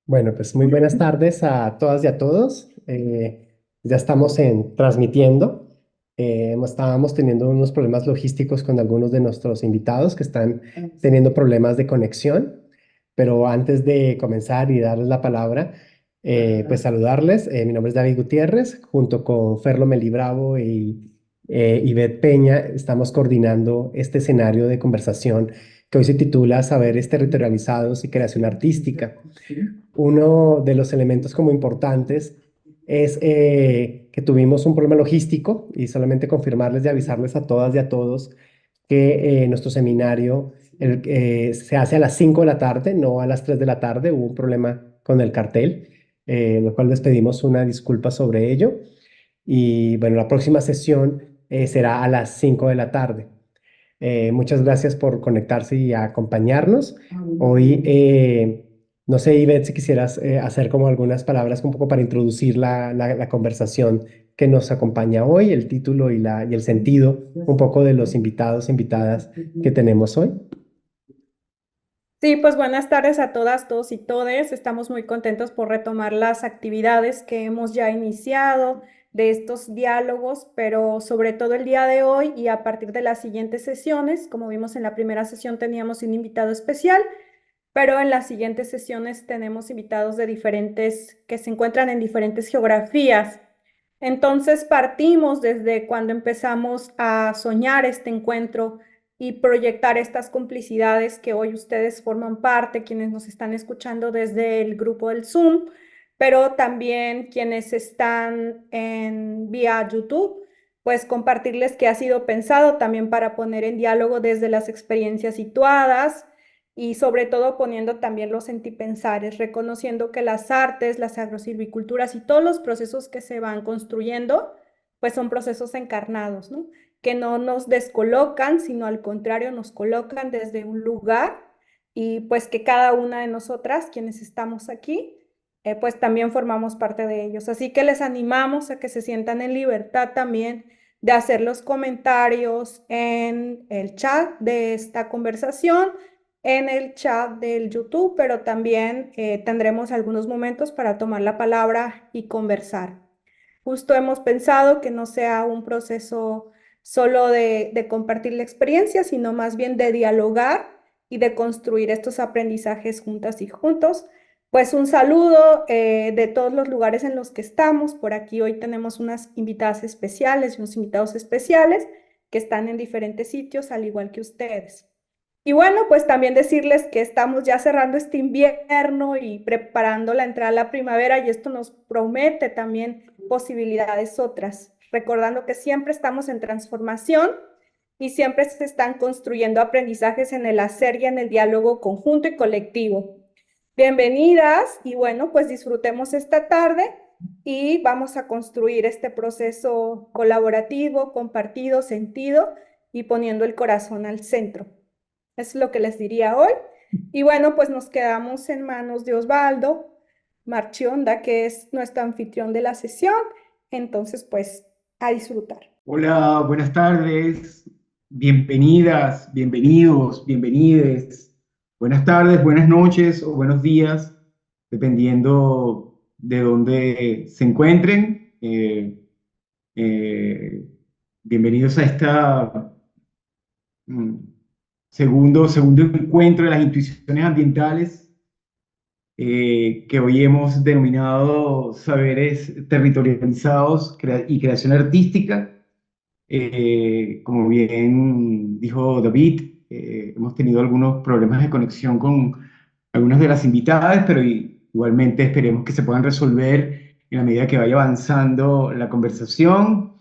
Bueno, pues muy buenas tardes a todas y a todos. Ya estamos transmitiendo. Estábamos teniendo unos problemas logísticos con algunos de nuestros invitados que están teniendo problemas de conexión. Pero antes de comenzar y darles la palabra, pues saludarles. Mi nombre es David Gutiérrez, junto con Ferlo Melibravo y Ivette Peña, estamos coordinando este escenario de conversación que hoy se titula Saberes Territorializados y Creación Artística. Uno de los elementos como importantes es que tuvimos un problema logístico y solamente confirmarles y avisarles a todas y a todos que nuestro seminario se hace a las 5 de la tarde, no a las 3 de la tarde. Hubo un problema con el cartel, lo cual les pedimos una disculpa sobre ello. Y bueno, la próxima sesión será a las 5 de la tarde. Muchas gracias por conectarse y acompañarnos. Hoy, no sé, Ivette, si quisieras hacer como algunas palabras un poco para introducir la conversación que nos acompaña hoy, el título y el sentido un poco de los invitados e invitadas que tenemos hoy. Sí, pues buenas tardes a todas, todos y todes. Estamos muy contentos por retomar las actividades que hemos ya iniciado de estos diálogos, pero sobre todo el día de hoy y a partir de las siguientes sesiones, como vimos en la primera sesión teníamos un invitado especial, pero en las siguientes sesiones tenemos invitados de diferentes, que se encuentran en diferentes geografías. Entonces partimos desde cuando empezamos a soñar este encuentro y proyectar estas complicidades que hoy ustedes forman parte, quienes nos están escuchando desde el grupo del Zoom, pero también quienes están en vía YouTube, pues compartirles que ha sido pensado también para poner en diálogo desde las experiencias situadas y sobre todo poniendo también los sentipensares, reconociendo que las artes, las agrosilviculturas y todos los procesos que se van construyendo, pues son procesos encarnados, ¿no? Que no nos descolocan, sino al contrario nos colocan desde un lugar y pues que cada una de nosotras, quienes estamos aquí, pues también formamos parte de ellos. Así que les animamos a que se sientan en libertad también de hacer los comentarios en el chat de esta conversación, en el chat del YouTube, pero también tendremos algunos momentos para tomar la palabra y conversar. Justo hemos pensado que no sea un proceso solo de compartir la experiencia, sino más bien de dialogar y de construir estos aprendizajes juntas y juntos. Pues un saludo de todos los lugares en los que estamos. Por aquí hoy tenemos unas invitadas especiales y unos invitados especiales que están en diferentes sitios, al igual que ustedes. Y bueno, pues también decirles que estamos ya cerrando este invierno y preparando la entrada a la primavera y esto nos promete también posibilidades otras, recordando que siempre estamos en transformación y siempre se están construyendo aprendizajes en el hacer y en el diálogo conjunto y colectivo. Bienvenidas y bueno, pues disfrutemos esta tarde y vamos a construir este proceso colaborativo, compartido, sentido y poniendo el corazón al centro. Es lo que les diría hoy. Y bueno, pues nos quedamos en manos de Osvaldo Marchionda, que es nuestro anfitrión de la sesión. Entonces, pues a disfrutar. Hola, buenas tardes, bienvenidas, bienvenidos, bienvenides. Buenas tardes, buenas noches o buenos días, dependiendo de dónde se encuentren. Eh, Bienvenidos a esta mm, segundo encuentro de las intuiciones ambientales, que hoy hemos denominado saberes territorializados y creación artística. Como bien dijo David, hemos tenido algunos problemas de conexión con algunas de las invitadas, pero igualmente esperemos que se puedan resolver en la medida que vaya avanzando la conversación.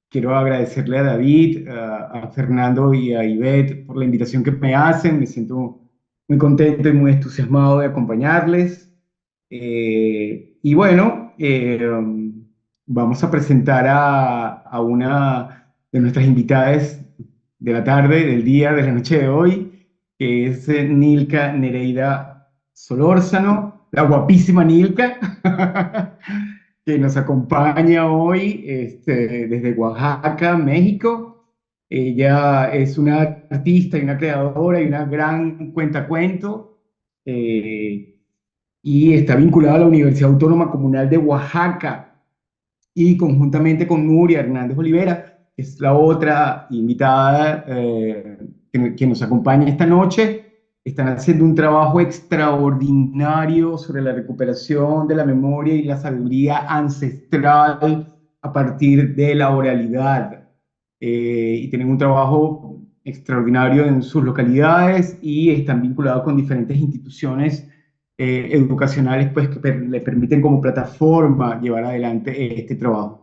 Quiero agradecerle a David, a Fernando y a Ivette por la invitación que me hacen. Me siento muy contento y muy entusiasmado de acompañarles. Y bueno, vamos a presentar a una de nuestras invitadas de la tarde, del día, de la noche de hoy, que es Nilka Nereida Solórzano, la guapísima Nilka, que nos acompaña hoy desde Oaxaca, México. Ella es una artista y una creadora y una gran cuentacuento. y está vinculado a la Universidad Autónoma Comunal de Oaxaca y conjuntamente con Nuria Hernández Olivera, que es la otra invitada que nos acompaña esta noche. Están haciendo un trabajo extraordinario sobre la recuperación de la memoria y la sabiduría ancestral a partir de la oralidad. Y tienen un trabajo extraordinario en sus localidades y están vinculados con diferentes instituciones educacionales pues, que le permiten como plataforma llevar adelante este trabajo.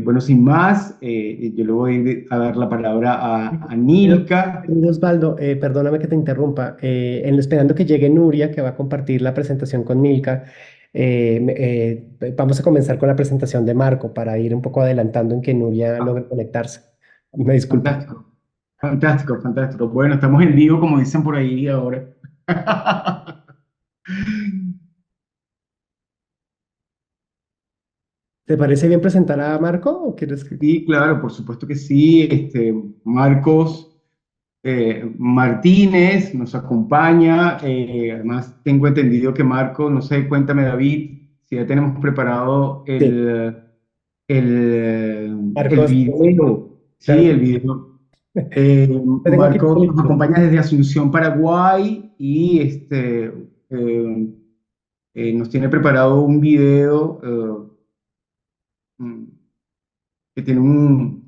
Bueno, sin más, yo le voy a dar la palabra a Nilka. Querido Osvaldo, perdóname que te interrumpa. Esperando que llegue Nuria, que va a compartir la presentación con Milka, vamos a comenzar con la presentación de Marco para ir un poco adelantando en que Nuria logre conectarse. Me disculpa. Fantástico, fantástico, fantástico. Bueno, estamos en vivo, como dicen por ahí ahora. ¿Te parece bien presentar a Marco o quieres que... Sí, claro, por supuesto que sí. Marcos Martínez nos acompaña. Además, tengo entendido que Marcos, no sé, cuéntame David, si ya tenemos preparado Sí, el Marcos, video. claro, Sí, el video. te tengo aquí Marcos el nos video. acompaña desde Asunción, Paraguay, y nos tiene preparado un video mm, que tiene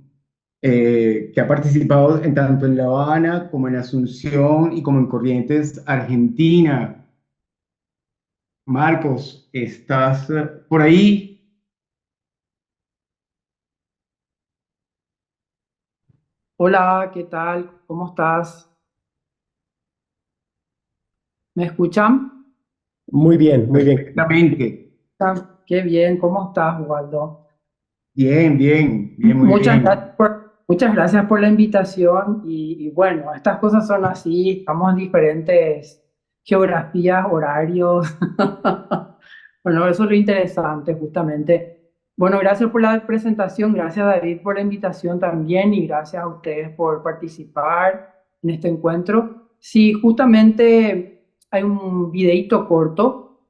que ha participado en tanto en La Habana como en Asunción y como en Corrientes, Argentina. Marcos, ¿estás por ahí? Hola, ¿qué tal? ¿Cómo estás? ¿Me escuchan? Muy bien, muy bien. Perfectamente. Qué bien, ¿cómo estás, Waldo? Bien, bien, bien, muy bien. Muchas gracias por la invitación y bueno, estas cosas son así, estamos en diferentes geografías, horarios. Bueno, eso es lo interesante, justamente. Bueno, gracias por la presentación, gracias David por la invitación también y gracias a ustedes por participar en este encuentro. Sí, justamente hay un videíto corto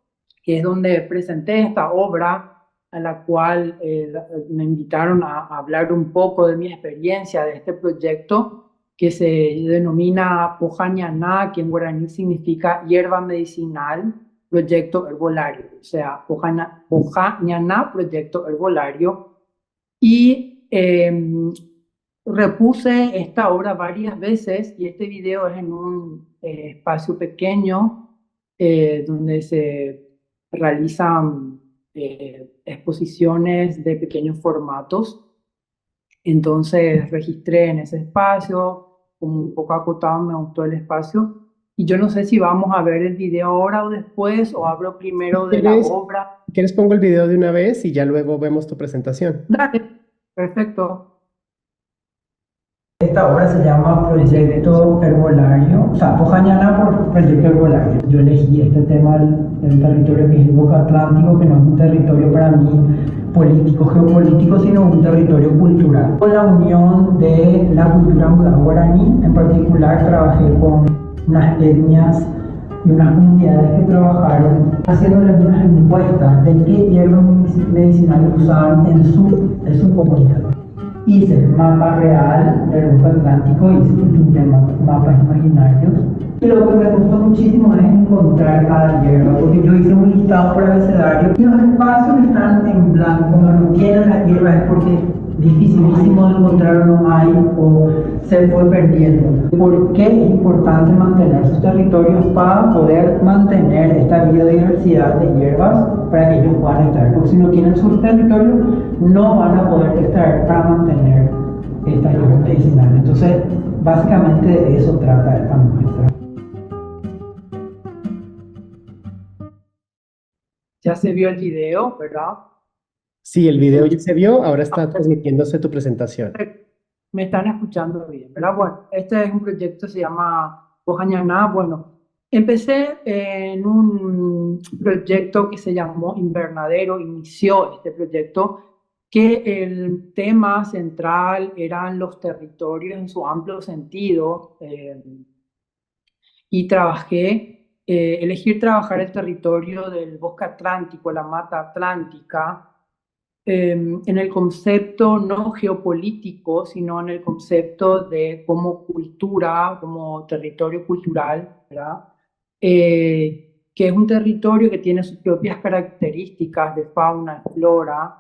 que es donde presenté esta obra a la cual me invitaron a hablar un poco de mi experiencia de este proyecto que se denomina Pojañaná, que en guaraní significa hierba medicinal, proyecto herbolario, o sea, Pojañaná, proyecto herbolario. Y repuse esta obra varias veces y este video es en un espacio pequeño donde se realizan exposiciones de pequeños formatos. Entonces registré en ese espacio, como un poco acotado, me gustó el espacio. Y yo no sé si vamos a ver el video ahora o después, o hablo primero de la ¿Quieres, obra. quieres pongo el video de una vez y ya luego vemos tu presentación? Dale, perfecto. Esta obra se llama Proyecto Herbolario, o sea, Pojañana por Proyecto Herbolario. Yo elegí este tema del territorio que es el Boca Atlántico, que no es un territorio para mí político, geopolítico, sino un territorio cultural. Con la unión de la cultura guaraní, en particular trabajé con unas etnias y unas comunidades que trabajaron haciéndoles unas encuestas de qué hierbas medicinales usaban en su comunidad. Hice el mapa real del Golfo Atlántico, hice mapas imaginarios. Y lo que me gustó muchísimo es encontrar cada hierba, porque yo hice un listado por abecedario y los espacios están en blanco, cuando no tienen las hierbas es porque es dificilísimo de encontrar o no hay o se fue perdiendo. ¿Por qué es importante mantener sus territorios para poder mantener esta biodiversidad de hierbas para que ellos puedan extraer? Porque si no tienen sus territorios, no van a poder extraer para mantener estas hierbas medicinales. Entonces, básicamente de eso trata esta muestra. Ya se vio el video, ¿verdad? Sí, el video ya se vio, ahora está transmitiéndose tu presentación. Me están escuchando bien, ¿verdad? Bueno, este es un proyecto que se llama Pojañaná. Bueno, empecé en un proyecto que se llamó Invernadero, inició este proyecto, que el tema central eran los territorios en su amplio sentido, y trabajé elegir trabajar el territorio del bosque atlántico, la mata atlántica, en el concepto no geopolítico, sino en el concepto de como cultura, como territorio cultural, ¿verdad? Que es un territorio que tiene sus propias características de fauna, flora,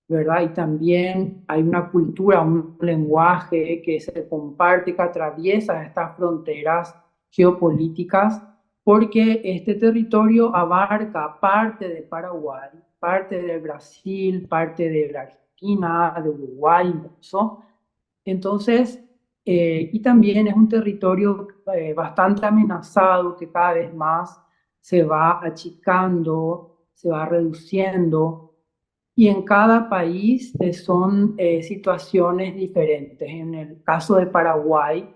¿verdad? Y también hay una cultura, un lenguaje que se comparte, que atraviesa estas fronteras geopolíticas, porque este territorio abarca parte de Paraguay, parte de Brasil, parte de la Argentina, de Uruguay incluso. Entonces, y también es un territorio bastante amenazado que cada vez más se va achicando, se va reduciendo, y en cada país son situaciones diferentes. En el caso de Paraguay,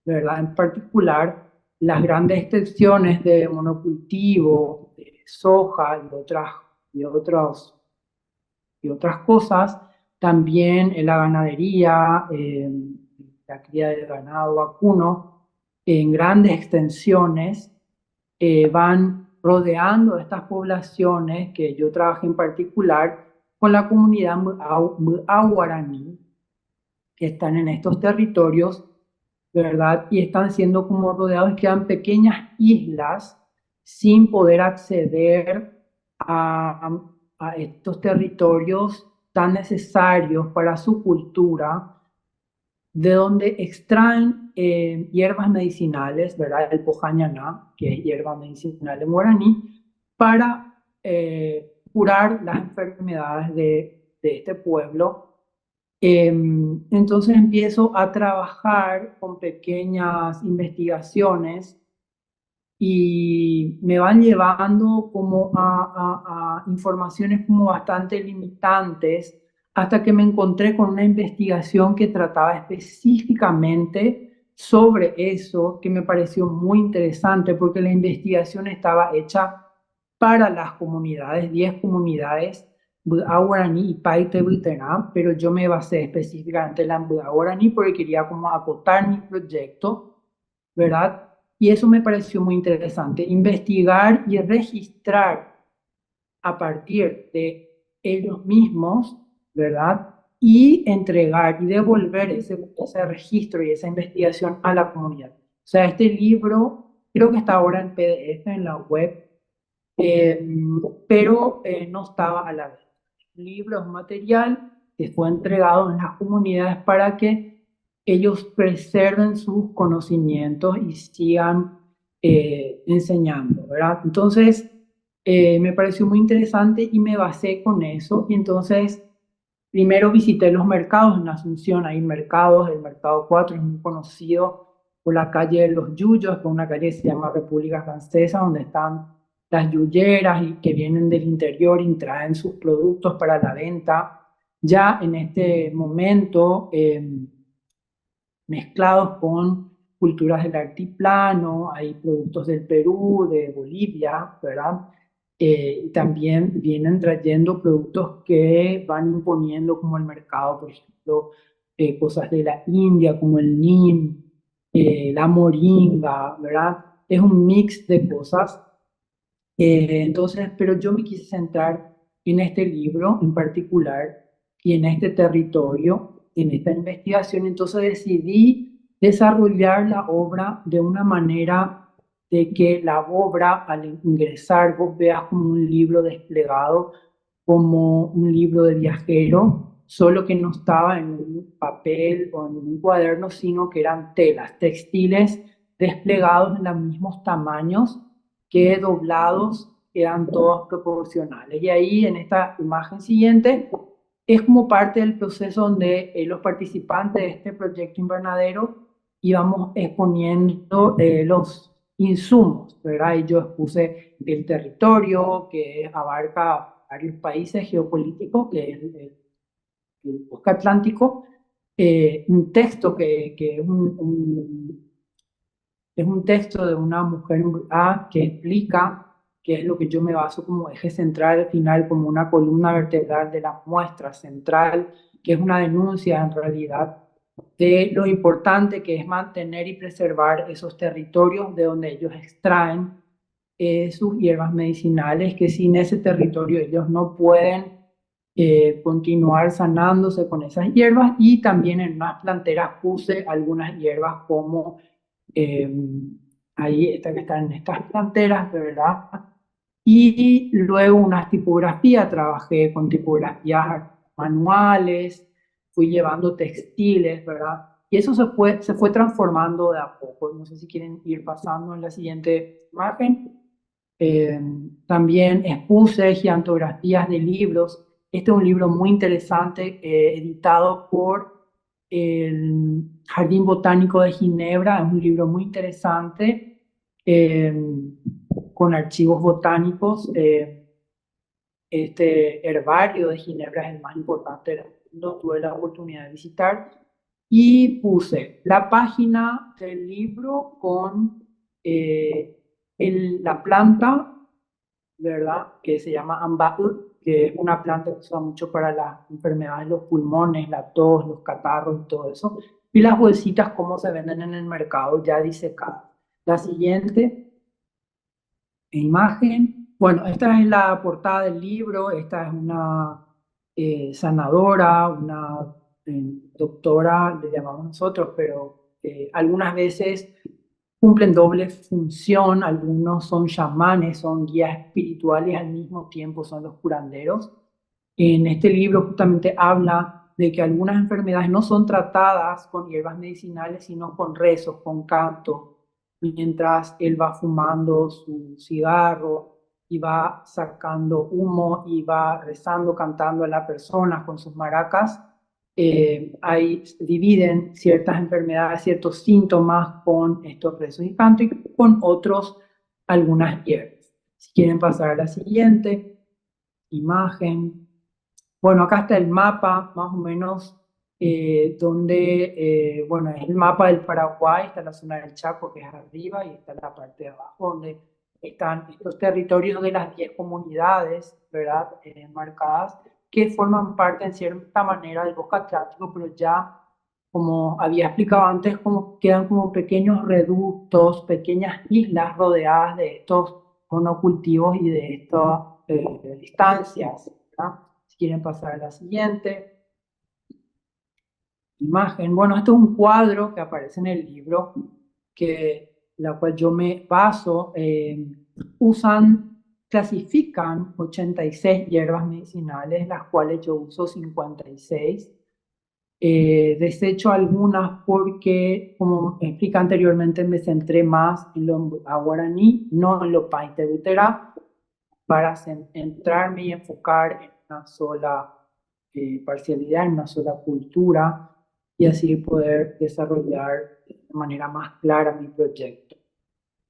¿verdad? En particular, las grandes extensiones de monocultivo, de soja y otros, y otras cosas, también en la ganadería, la cría del ganado vacuno, en grandes extensiones, van rodeando estas poblaciones que yo trabajé en particular con la comunidad guaraní que están en estos territorios, ¿verdad? Y están siendo como rodeados, quedan pequeñas islas sin poder acceder a, a estos territorios tan necesarios para su cultura, de donde extraen hierbas medicinales, ¿verdad? El pojañaná, que es hierba medicinal en guaraní, para curar las enfermedades de este pueblo. Entonces empiezo a trabajar con pequeñas investigaciones y me van llevando como a informaciones como bastante limitantes, hasta que me encontré con una investigación que trataba específicamente sobre eso, que me pareció muy interesante porque la investigación estaba hecha para las comunidades, 10 comunidades guaraní y paite Buiterá, pero yo me basé específicamente en la guaraní porque quería como acotar mi proyecto, ¿verdad? Y eso me pareció muy interesante, investigar y registrar a partir de ellos mismos, ¿verdad? Y entregar y devolver ese registro y esa investigación a la comunidad. O sea, este libro creo que está ahora en PDF en la web, eh, pero no estaba a la vez. El libro es un material que fue entregado en las comunidades para que ellos preserven sus conocimientos y sigan enseñando, ¿verdad? Entonces, me pareció muy interesante y me basé con eso. Y entonces, primero visité los mercados en Asunción. Hay mercados, el Mercado 4 es muy conocido por la calle de los Yuyos, por una calle que se llama República Francesa, donde están las yuyeras y que vienen del interior y traen sus productos para la venta. Ya en este momento, mezclados con culturas del altiplano, hay productos del Perú, de Bolivia, ¿verdad? Y también vienen trayendo productos que van imponiendo como el mercado, por ejemplo, cosas de la India como el neem, la moringa, ¿verdad? Es un mix de cosas. Entonces, pero yo me quise centrar en este libro en particular y en este territorio, en esta investigación. Entonces decidí desarrollar la obra de una manera de que la obra al ingresar vos veas como un libro desplegado, como un libro de viajero, solo que no estaba en un papel o en un cuaderno, sino que eran telas, textiles desplegados en los mismos tamaños que doblados quedan todos proporcionales. Y ahí en esta imagen siguiente es como parte del proceso donde los participantes de este proyecto invernadero íbamos exponiendo los insumos, ¿verdad? Y yo expuse el territorio que abarca varios países geopolíticos, que es el bosque atlántico, un texto que es un texto de una mujer que explica qué es lo que yo me baso como eje central al final, como una columna vertebral de la muestra central, que es una denuncia en realidad de lo importante que es mantener y preservar esos territorios de donde ellos extraen sus hierbas medicinales, que sin ese territorio ellos no pueden continuar sanándose con esas hierbas. Y también en unas planteras puse algunas hierbas como eh, ahí que están en estas planteras, ¿verdad? Y luego unas tipografías, trabajé con tipografías manuales, fui llevando textiles, ¿verdad? Y eso se fue transformando de a poco. No sé si quieren ir pasando en la siguiente imagen. Eh, También expuse gigantografías de libros. Este es un libro muy interesante, editado por el Jardín Botánico de Ginebra. Es un libro muy interesante, eh, con archivos botánicos. Este herbario de Ginebra es el más importante del mundo. Tuve la oportunidad de visitar y puse la página del libro con la planta, ¿verdad? Que se llama Ambaú, que es una planta que se usa mucho para las enfermedades de los pulmones, la tos, los catarros y todo eso. Y las bolsitas, cómo se venden en el mercado, ya disecadas. La siguiente imagen. Bueno, esta es la portada del libro. Esta es una sanadora, una doctora, le llamamos nosotros, pero algunas veces cumplen doble función. Algunos son chamanes, son guías espirituales, al mismo tiempo son los curanderos. En este libro justamente habla de que algunas enfermedades no son tratadas con hierbas medicinales, sino con rezos, con canto, mientras él va fumando su cigarro y va sacando humo y va rezando, cantando a la persona con sus maracas. Ahí dividen ciertas enfermedades, ciertos síntomas con estos rezos y canto, y con otros algunas hierbas. Si quieren pasar a la siguiente imagen. Bueno, acá está el mapa, más o menos, bueno, es el mapa del Paraguay. Está la zona del Chaco, que es arriba, y está la parte de abajo, donde están estos territorios de las 10 comunidades, ¿verdad? Marcadas, que forman parte, en cierta manera, del bosque atlántico, pero ya, como había explicado antes, como quedan como pequeños reductos, pequeñas islas rodeadas de estos monocultivos y de estas estancias, ¿verdad? Si quieren pasar a la siguiente imagen. Bueno, esto es un cuadro que aparece en el libro, la cual yo me baso. Clasifican 86 hierbas medicinales, las cuales yo uso 56. Desecho algunas porque, como expliqué anteriormente, me centré más en lo guaraní, no en lo paitebutera, para centrarme y enfocar en una sola parcialidad, en una sola cultura, y así poder desarrollar de manera más clara mi proyecto.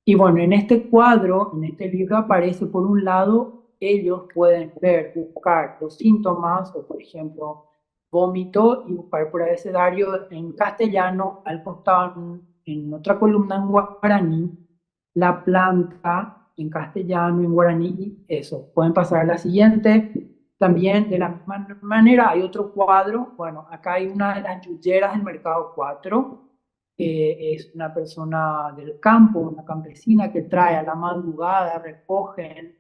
Y bueno, en este cuadro, en este libro aparece, por un lado, ellos pueden ver, buscar los síntomas, o por ejemplo, vómito, y buscar por abecedario en castellano, al costado, en otra columna en guaraní, la planta en castellano, en guaraní, y eso. Pueden pasar a la siguiente. También, de la misma manera, hay otro cuadro. Bueno, acá hay una de las yuyeras del mercado 4. Es una persona del campo, una campesina, que trae a la madrugada, recogen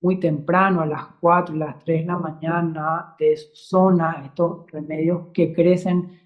muy temprano, a las 4 y las 3 de la mañana, de su zona, estos remedios que crecen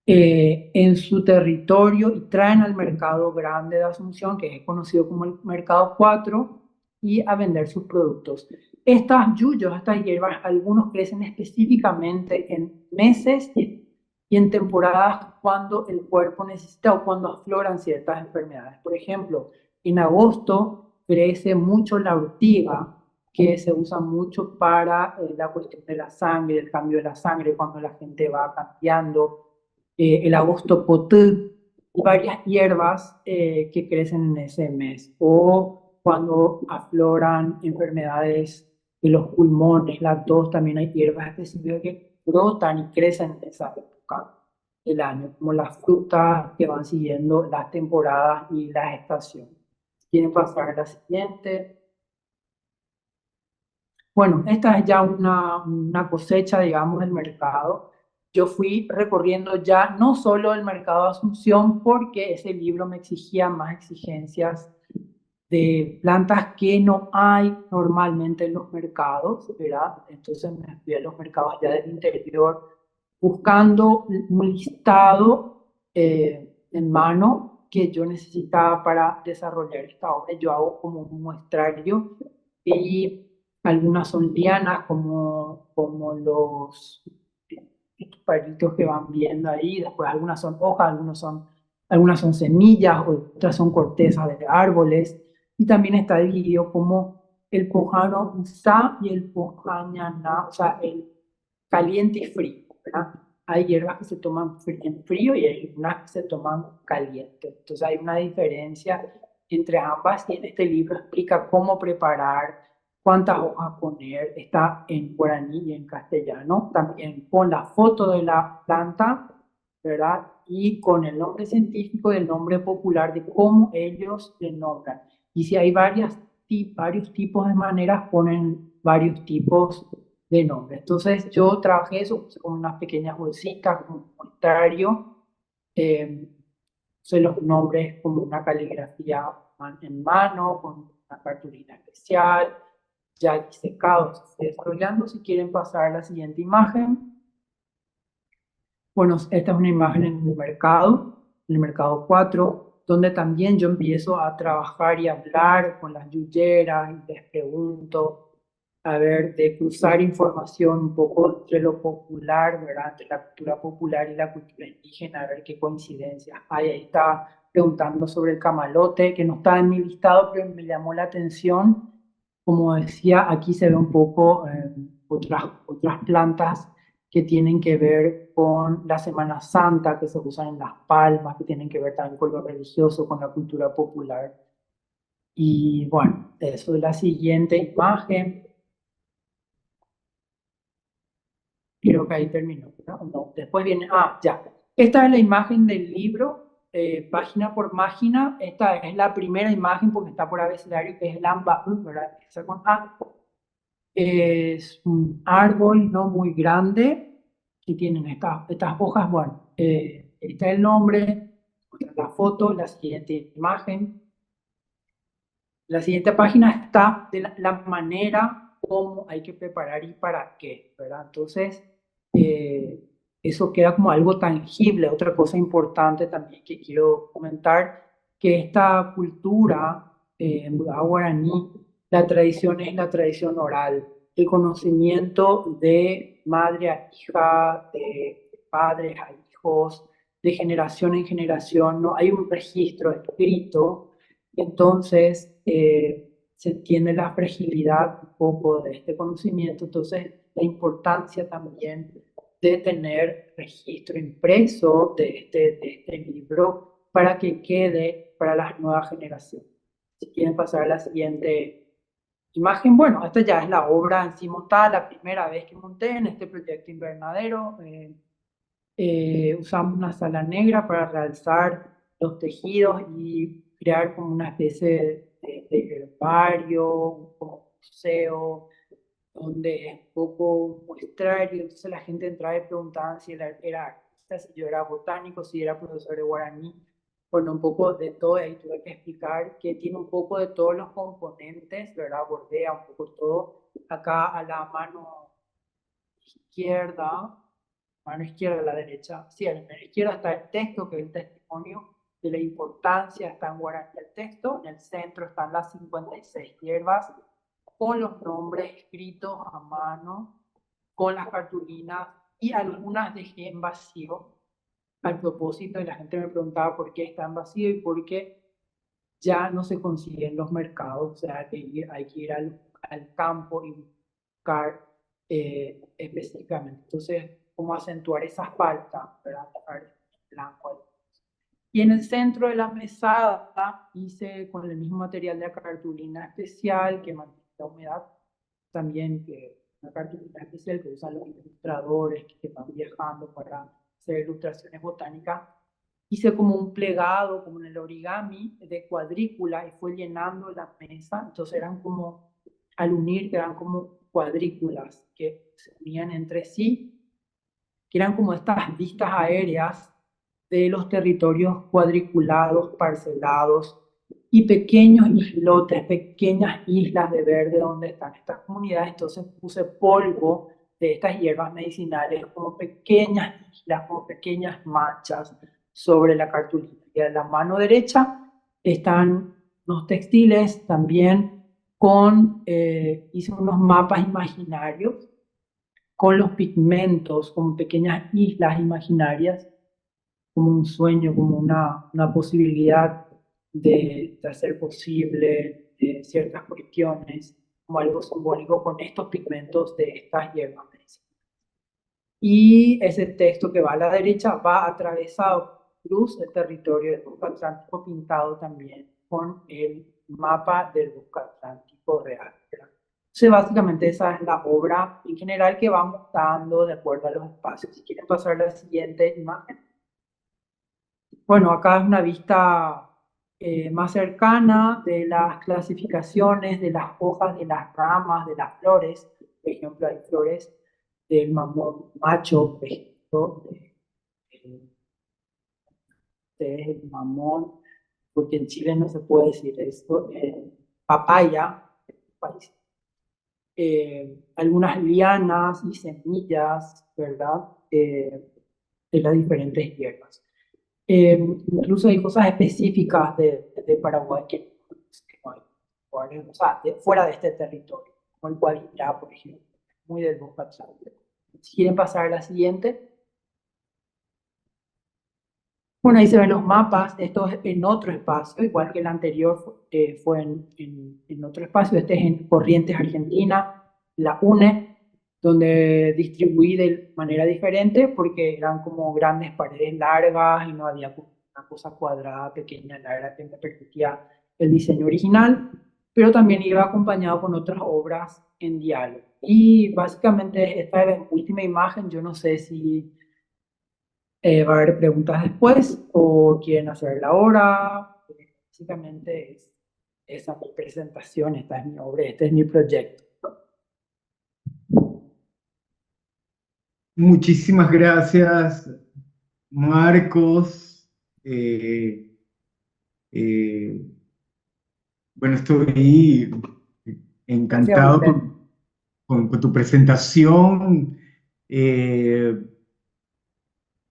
en su territorio, y traen al mercado grande de Asunción, que es conocido como el Mercado 4, y a vender sus productos. Estas yuyos, estas hierbas, algunos crecen específicamente en meses y en temporadas cuando el cuerpo necesita o cuando afloran ciertas enfermedades. Por ejemplo, en agosto crece mucho la ortiga, que se usa mucho para la cuestión de la sangre, el cambio de la sangre, cuando la gente va cambiando. El agosto potú, y varias hierbas que crecen en ese mes, o cuando afloran enfermedades de los pulmones, la tos. También hay hierbas específicas que brotan y crecen en esa época del año, como las frutas que van siguiendo las temporadas y las estaciones. ¿Quieren pasar a la siguiente? Bueno, esta es ya una cosecha, digamos, del mercado. Yo fui recorriendo ya no solo el mercado de Asunción, porque ese libro me exigía más exigencias de plantas que no hay normalmente en los mercados, ¿verdad? Entonces me fui a los mercados allá del interior buscando un listado en mano que yo necesitaba para desarrollar esta obra. Yo hago como un muestrario y algunas son lianas como los estos palitos que van viendo ahí, después algunas son hojas, algunas son semillas, otras son cortezas de árboles, y también está dividido como el pojano sa y el pojañana, o sea, el caliente y frío, ¿verdad? Hay hierbas que se toman en frío y hay unas que se toman caliente. Entonces hay una diferencia entre ambas y en este libro explica cómo preparar, cuántas hojas poner, está en guaraní y en castellano, también con la foto de la planta, ¿verdad? Y con el nombre científico y el nombre popular de cómo ellos le nombran. Y si hay varios tipos de maneras, ponen varios tipos de nombres. Entonces yo trabajé eso con unas pequeñas bolsitas, como un muestrario, sé los nombres como una caligrafía en mano, con una cartulina especial, ya disecados, desarrollando. Si quieren pasar a la siguiente imagen. Bueno, esta es una imagen en el mercado 4, donde también yo empiezo a trabajar y hablar con las yuyeras y les pregunto, a ver, de cruzar información un poco entre lo popular, ¿verdad? Entre la cultura popular y la cultura indígena, a ver qué coincidencias hay. Ahí está preguntando sobre el camalote, que no está en mi listado, pero me llamó la atención. Como decía, aquí se ve un poco otras plantas que tienen que ver con la Semana Santa, que se usan en Las Palmas, que tienen que ver también con lo religioso, con la cultura popular. Y bueno, eso es la siguiente imagen. Creo que ahí terminó, ¿no? No, después viene, ya. Esta es la imagen del libro, página por página. Esta es la primera imagen porque está por abecedario, que es el amba, ¿verdad? Empieza con A. Es un árbol no muy grande que tienen estas hojas. Bueno, está el nombre, la foto, la siguiente imagen. La siguiente página está de la manera cómo hay que preparar y para qué, ¿verdad? Entonces, eso queda como algo tangible. Otra cosa importante también que quiero comentar, que esta cultura en guaraní, la tradición es la tradición oral, el conocimiento de madre a hija, de padres a hijos, de generación en generación, no hay un registro escrito. Entonces, se entiende la fragilidad un poco de este conocimiento, entonces la importancia también de tener registro impreso de este libro para que quede para las nuevas generaciones. Si quieren pasar a la siguiente imagen, bueno, esta ya es la obra en sí montada, la primera vez que monté en este proyecto invernadero. Usamos una sala negra para realzar los tejidos y crear como una especie de herbario, como museo, donde es un poco muestrario. Entonces la gente entraba y preguntaba si era artista, si yo era botánico, si era profesor de guaraní. Bueno, un poco de todo, ahí tuve que explicar que tiene un poco de todos los componentes, ¿verdad? Bordea un poco todo. Acá a la izquierda, mano izquierda a la derecha, sí, a la mano izquierda está el texto, que es el testimonio de la importancia, está en guaraní el texto, en el centro están las 56 hierbas, con los nombres escritos a mano, con las cartulinas, y algunas dejé en vacío al propósito, y la gente me preguntaba por qué está en vacío y por qué ya no se consigue en los mercados, o sea, hay que ir al campo y buscar específicamente. Entonces, cómo acentuar esa falta, ¿verdad? Dejar blanco. Y en el centro de la mesada hice con el mismo material de la cartulina especial que mantiene la humedad, también que una cartulina especial que usan los ilustradores que van viajando para hacer ilustraciones botánicas. Hice como un plegado, como en el origami, de cuadrícula y fue llenando la mesa. Entonces eran como, al unir, eran como cuadrículas que se unían entre sí, que eran como estas vistas aéreas de los territorios cuadriculados, parcelados, y pequeños islotes, pequeñas islas de verde donde están estas comunidades. Entonces puse polvo de estas hierbas medicinales como pequeñas islas, como pequeñas manchas sobre la cartulina. Y a la mano derecha están los textiles también hice unos mapas imaginarios con los pigmentos, como pequeñas islas imaginarias, como un sueño, como una posibilidad de hacer posible ciertas cuestiones, como algo simbólico con estos pigmentos de estas hierbas medicinales. Y ese texto que va a la derecha va atravesado, cruz el territorio del Bosque Atlántico, pintado también con el mapa del Bosque Atlántico real. Entonces, básicamente esa es la obra en general que vamos dando de acuerdo a los espacios. Si quieren pasar a la siguiente imagen. Bueno, acá es una vista más cercana de las clasificaciones de las hojas, de las ramas, de las flores. Por ejemplo, hay flores del mamón macho, por ejemplo, el mamón, porque en Chile no se puede decir esto, papaya, país. Algunas lianas y semillas, ¿verdad? De las diferentes hierbas. Incluso hay cosas específicas de Paraguay que no hay, o sea, fuera de este territorio, como el Guavirá, por ejemplo, muy del Bosque Atlántico. Si quieren pasar a la siguiente. Bueno, ahí se ven los mapas. Esto es en otro espacio, igual que el anterior fue en otro espacio. Este es en Corrientes, Argentina, la UNE, donde distribuí de manera diferente porque eran como grandes paredes largas y no había una cosa cuadrada, pequeña, larga que me permitía el diseño original, pero también iba acompañado con otras obras en diálogo. Y básicamente esta es la última imagen. Yo no sé si va a haber preguntas después o quieren hacerla ahora. Básicamente esa es mi presentación, esta es mi obra, este es mi proyecto. Muchísimas gracias, Marcos. Bueno, estoy encantado con tu presentación,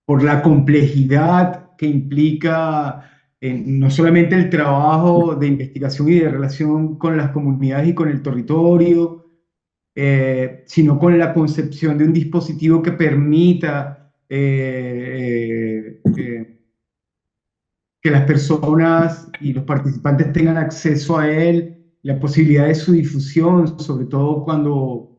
por la complejidad que implica no solamente el trabajo de investigación y de relación con las comunidades y con el territorio, sino con la concepción de un dispositivo que permita que las personas y los participantes tengan acceso a él, la posibilidad de su difusión, sobre todo cuando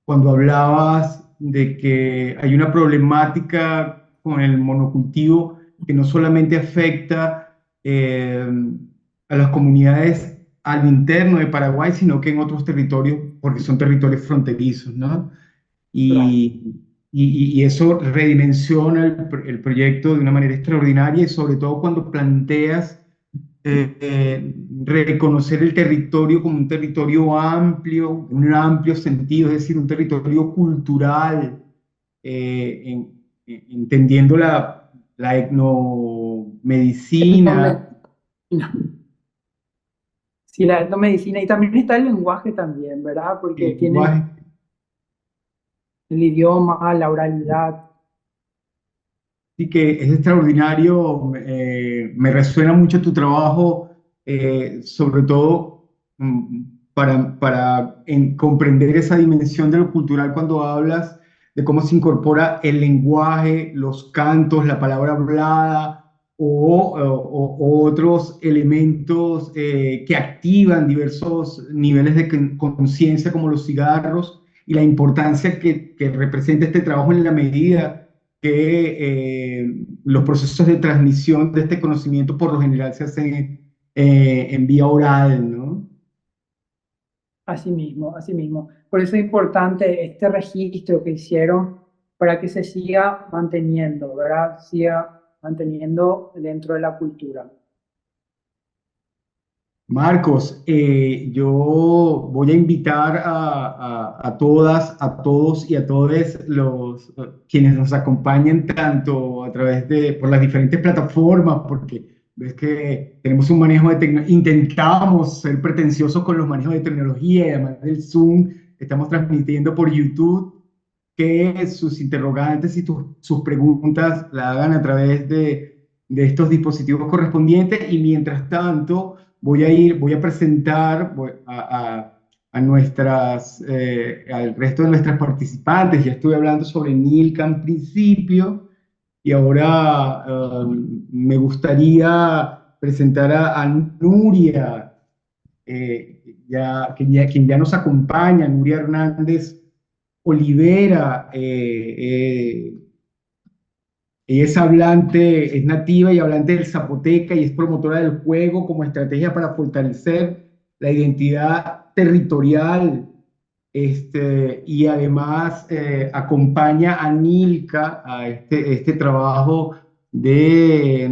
hablabas de que hay una problemática con el monocultivo que no solamente afecta a las comunidades al interno de Paraguay, sino que en otros territorios, porque son territorios fronterizos, ¿no? Y eso redimensiona el proyecto de una manera extraordinaria y sobre todo cuando planteas reconocer el territorio como un territorio amplio, en un amplio sentido, es decir, un territorio cultural, entendiendo la etnomedicina. Sí, la etnomedicina, y también está el lenguaje también, ¿verdad? Porque El tiene lenguaje. el idioma, la oralidad. Sí, que es extraordinario, me resuena mucho tu trabajo, sobre todo para comprender esa dimensión de lo cultural cuando hablas de cómo se incorpora el lenguaje, los cantos, la palabra hablada o otros elementos que activan diversos niveles de conciencia como los cigarros y la importancia que representa este trabajo en la medida que los procesos de transmisión de este conocimiento por lo general se hacen en vía oral, ¿no? Así mismo, así mismo. Por eso es importante este registro que hicieron para que se siga manteniendo, ¿verdad? Siga manteniendo dentro de la cultura. Marcos, yo voy a invitar a todas, a todos y a todos quienes nos acompañen tanto a través por las diferentes plataformas, porque ves que tenemos un manejo de tecnología, intentábamos ser pretenciosos con los manejos de tecnología, y además del Zoom, estamos transmitiendo por YouTube, que sus interrogantes y sus preguntas la hagan a través de estos dispositivos correspondientes, y mientras tanto voy a presentar al resto de nuestras participantes. Ya estuve hablando sobre Nilka en principio, y ahora me gustaría presentar a Nuria, quien ya nos acompaña, Nuria Hernández Olivera. Ella es hablante, es nativa y hablante del zapoteca, y es promotora del juego como estrategia para fortalecer la identidad territorial. Y además acompaña a Nilka a este trabajo de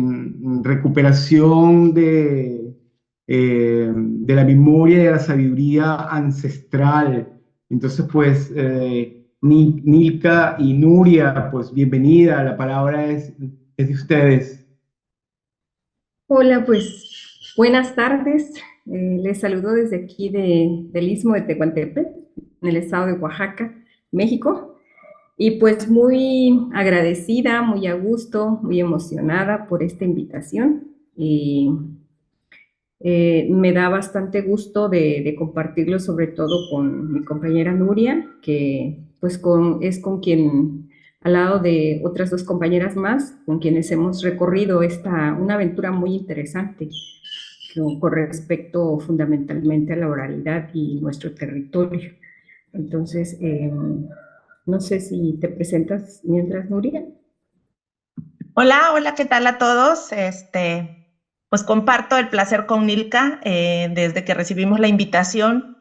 recuperación de la memoria y de la sabiduría ancestral. Entonces, pues, Nilka y Nuria, pues bienvenida, la palabra es de ustedes. Hola, pues buenas tardes. Les saludo desde aquí del Istmo de Tehuantepec, en el estado de Oaxaca, México. Y pues muy agradecida, muy a gusto, muy emocionada por esta invitación. Y me da bastante gusto de compartirlo, sobre todo con mi compañera Nuria, que pues es con quien, al lado de otras dos compañeras más, con quienes hemos recorrido una aventura muy interesante con respecto fundamentalmente a la oralidad y nuestro territorio. Entonces, no sé si te presentas mientras, Nuria. Hola, hola, ¿qué tal a todos? Pues comparto el placer con Nilka. Desde que recibimos la invitación,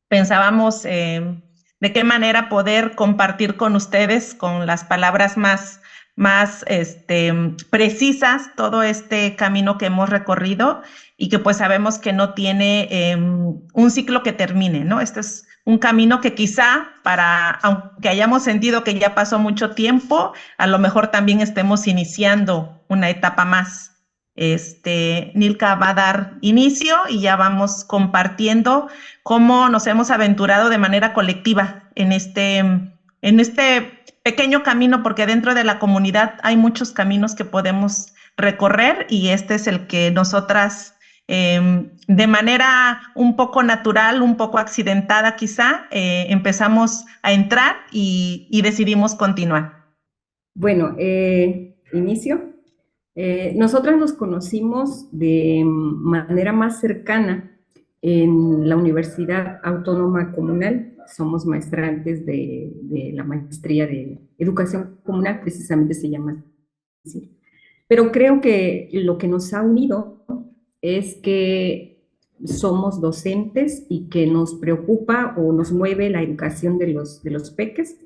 pensábamos de qué manera poder compartir con ustedes, con las palabras más precisas, todo este camino que hemos recorrido, y que pues sabemos que no tiene un ciclo que termine, ¿no? Este es un camino que quizá, aunque hayamos sentido que ya pasó mucho tiempo, a lo mejor también estemos iniciando una etapa más. Nilka va a dar inicio y ya vamos compartiendo cómo nos hemos aventurado de manera colectiva en este pequeño camino, porque dentro de la comunidad hay muchos caminos que podemos recorrer, y este es el que nosotras, de manera un poco natural, un poco accidentada quizá, empezamos a entrar y decidimos continuar. Bueno, inicio. Nosotras nos conocimos de manera más cercana en la Universidad Autónoma Comunal. Somos maestrantes de la maestría de Educación Comunal, precisamente se llama así. Pero creo que lo que nos ha unido es que somos docentes y que nos preocupa o nos mueve la educación de los peques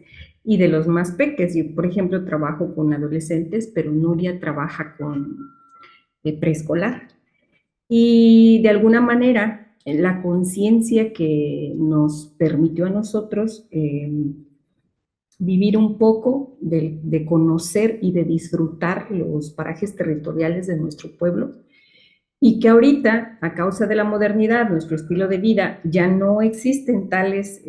y de los más peques. Yo, por ejemplo, trabajo con adolescentes, pero Nuria trabaja con preescolar. Y de alguna manera, la conciencia que nos permitió a nosotros vivir un poco, de conocer y de disfrutar los parajes territoriales de nuestro pueblo, y que ahorita, a causa de la modernidad, nuestro estilo de vida, ya no existen tales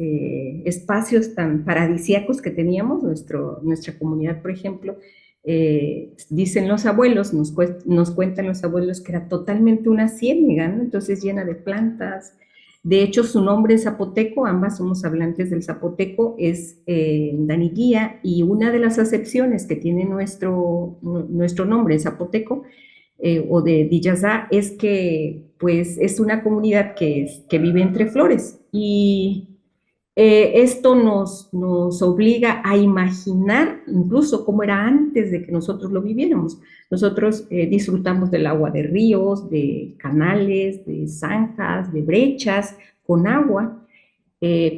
espacios tan paradisíacos que teníamos. Nuestra comunidad, por ejemplo, dicen los abuelos, nos cuentan los abuelos que era totalmente una ciénaga, ¿no? Entonces llena de plantas. De hecho, su nombre es zapoteco, ambas somos hablantes del zapoteco, es Daniguía, y una de las acepciones que tiene nuestro nombre zapoteco, o de Diyazá, es que pues es una comunidad que vive entre flores, y esto nos obliga a imaginar incluso cómo era antes de que nosotros lo viviéramos. Nosotros disfrutamos del agua de ríos, de canales, de zanjas, de brechas con agua,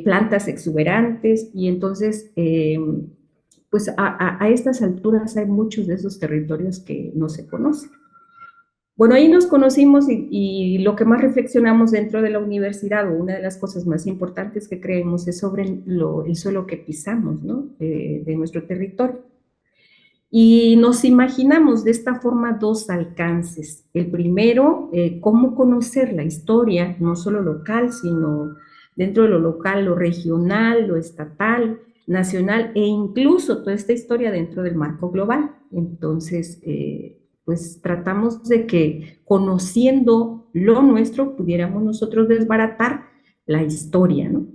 plantas exuberantes, y entonces pues a estas alturas hay muchos de esos territorios que no se conocen. Bueno, ahí nos conocimos, y lo que más reflexionamos dentro de la universidad, o una de las cosas más importantes que creemos, es sobre el suelo que pisamos, ¿no? De nuestro territorio. Y nos imaginamos de esta forma dos alcances. El primero, cómo conocer la historia, no solo local, sino dentro de lo local, lo regional, lo estatal, nacional e incluso toda esta historia dentro del marco global. Entonces, pues tratamos de que conociendo lo nuestro pudiéramos nosotros desbaratar la historia, ¿no?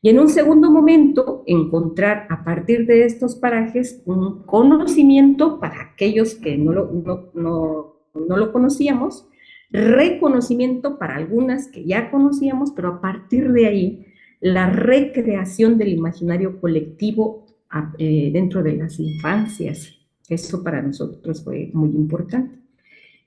Y en un segundo momento, encontrar a partir de estos parajes un conocimiento para aquellos que no lo conocíamos, reconocimiento para algunas que ya conocíamos, pero a partir de ahí, la recreación del imaginario colectivo dentro de las infancias. Eso para nosotros fue muy importante.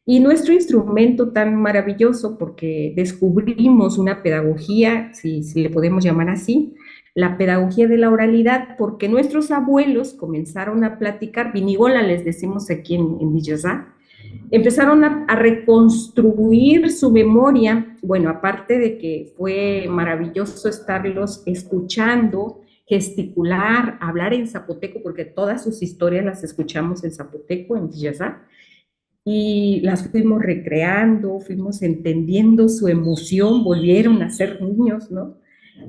Y nuestro instrumento tan maravilloso, porque descubrimos una pedagogía, si le podemos llamar así, la pedagogía de la oralidad, porque nuestros abuelos comenzaron a platicar, vinigola les decimos aquí en Villazá, empezaron a reconstruir su memoria, bueno, aparte de que fue maravilloso estarlos escuchando, gesticular, hablar en zapoteco, porque todas sus historias las escuchamos en zapoteco, en Villazá, y las fuimos recreando, fuimos entendiendo su emoción, volvieron a ser niños, ¿no?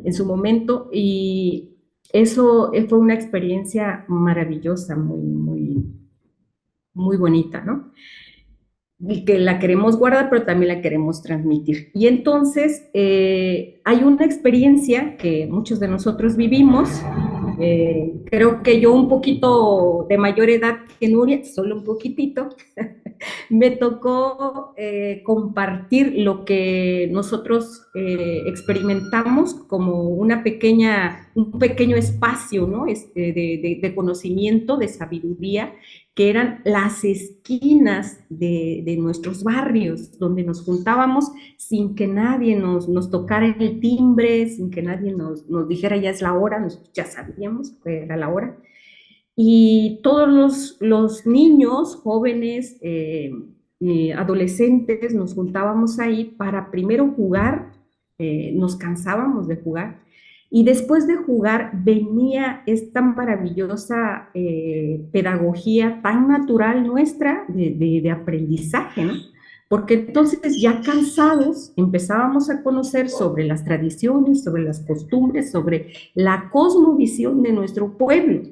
En su momento, y eso fue una experiencia maravillosa, muy bonita, ¿no? Y que la queremos guardar, pero también la queremos transmitir. Y entonces hay una experiencia que muchos de nosotros vivimos, creo que yo un poquito de mayor edad que Nuria, solo un poquitito, me tocó compartir lo que nosotros experimentamos como un pequeño espacio, ¿no? De conocimiento, de sabiduría, que eran las esquinas de nuestros barrios, donde nos juntábamos sin que nadie nos tocara el timbre, sin que nadie nos dijera ya es la hora, nosotros ya sabíamos que era la hora. Y todos los niños, jóvenes, adolescentes, nos juntábamos ahí para primero jugar, nos cansábamos de jugar, y después de jugar venía esta maravillosa pedagogía tan natural nuestra de aprendizaje, ¿no? Porque entonces ya cansados empezábamos a conocer sobre las tradiciones, sobre las costumbres, sobre la cosmovisión de nuestro pueblo.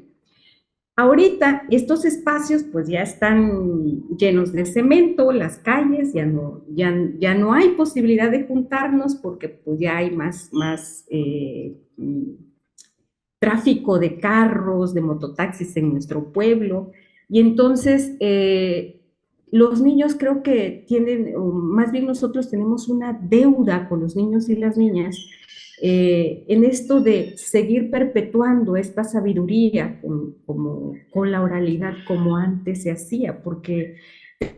Ahorita estos espacios pues ya están llenos de cemento, las calles, ya no hay posibilidad de juntarnos porque pues ya hay más tráfico de carros, de mototaxis en nuestro pueblo. Y entonces los niños creo que tienen, o más bien nosotros tenemos una deuda con los niños y las niñas en esto de seguir perpetuando esta sabiduría con la oralidad como antes se hacía, porque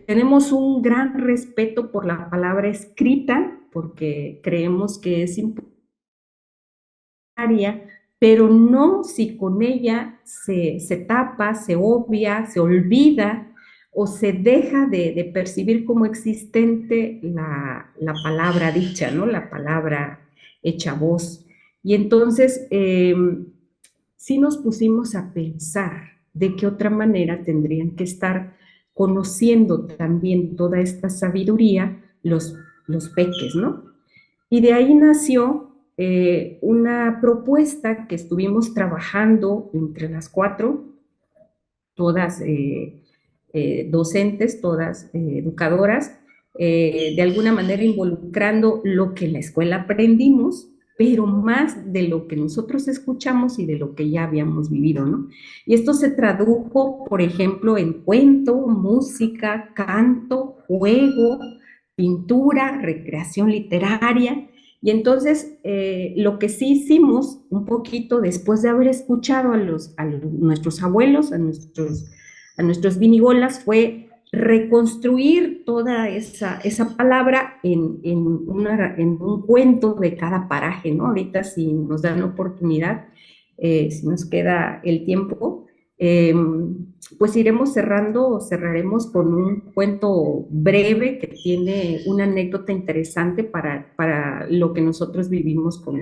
tenemos un gran respeto por la palabra escrita, porque creemos que es importante, pero no si con ella se tapa, se obvia, se olvida o se deja de percibir como existente la palabra dicha, ¿no? La palabra hecha voz. Y entonces sí nos pusimos a pensar de qué otra manera tendrían que estar conociendo también toda esta sabiduría los peques, ¿no? Y de ahí nació una propuesta que estuvimos trabajando entre las cuatro, todas docentes, todas educadoras, de alguna manera involucrando lo que en la escuela aprendimos, pero más de lo que nosotros escuchamos y de lo que ya habíamos vivido, ¿no? Y esto se tradujo, por ejemplo, en cuento, música, canto, juego, pintura, recreación literaria. Y entonces, lo que sí hicimos un poquito después de haber escuchado a nuestros abuelos, a nuestros vinigolas, fue reconstruir toda esa palabra en un cuento de cada paraje, ¿no? Ahorita si nos dan la oportunidad, si nos queda el tiempo, pues iremos cerraremos con un cuento breve que tiene una anécdota interesante para lo que nosotros vivimos con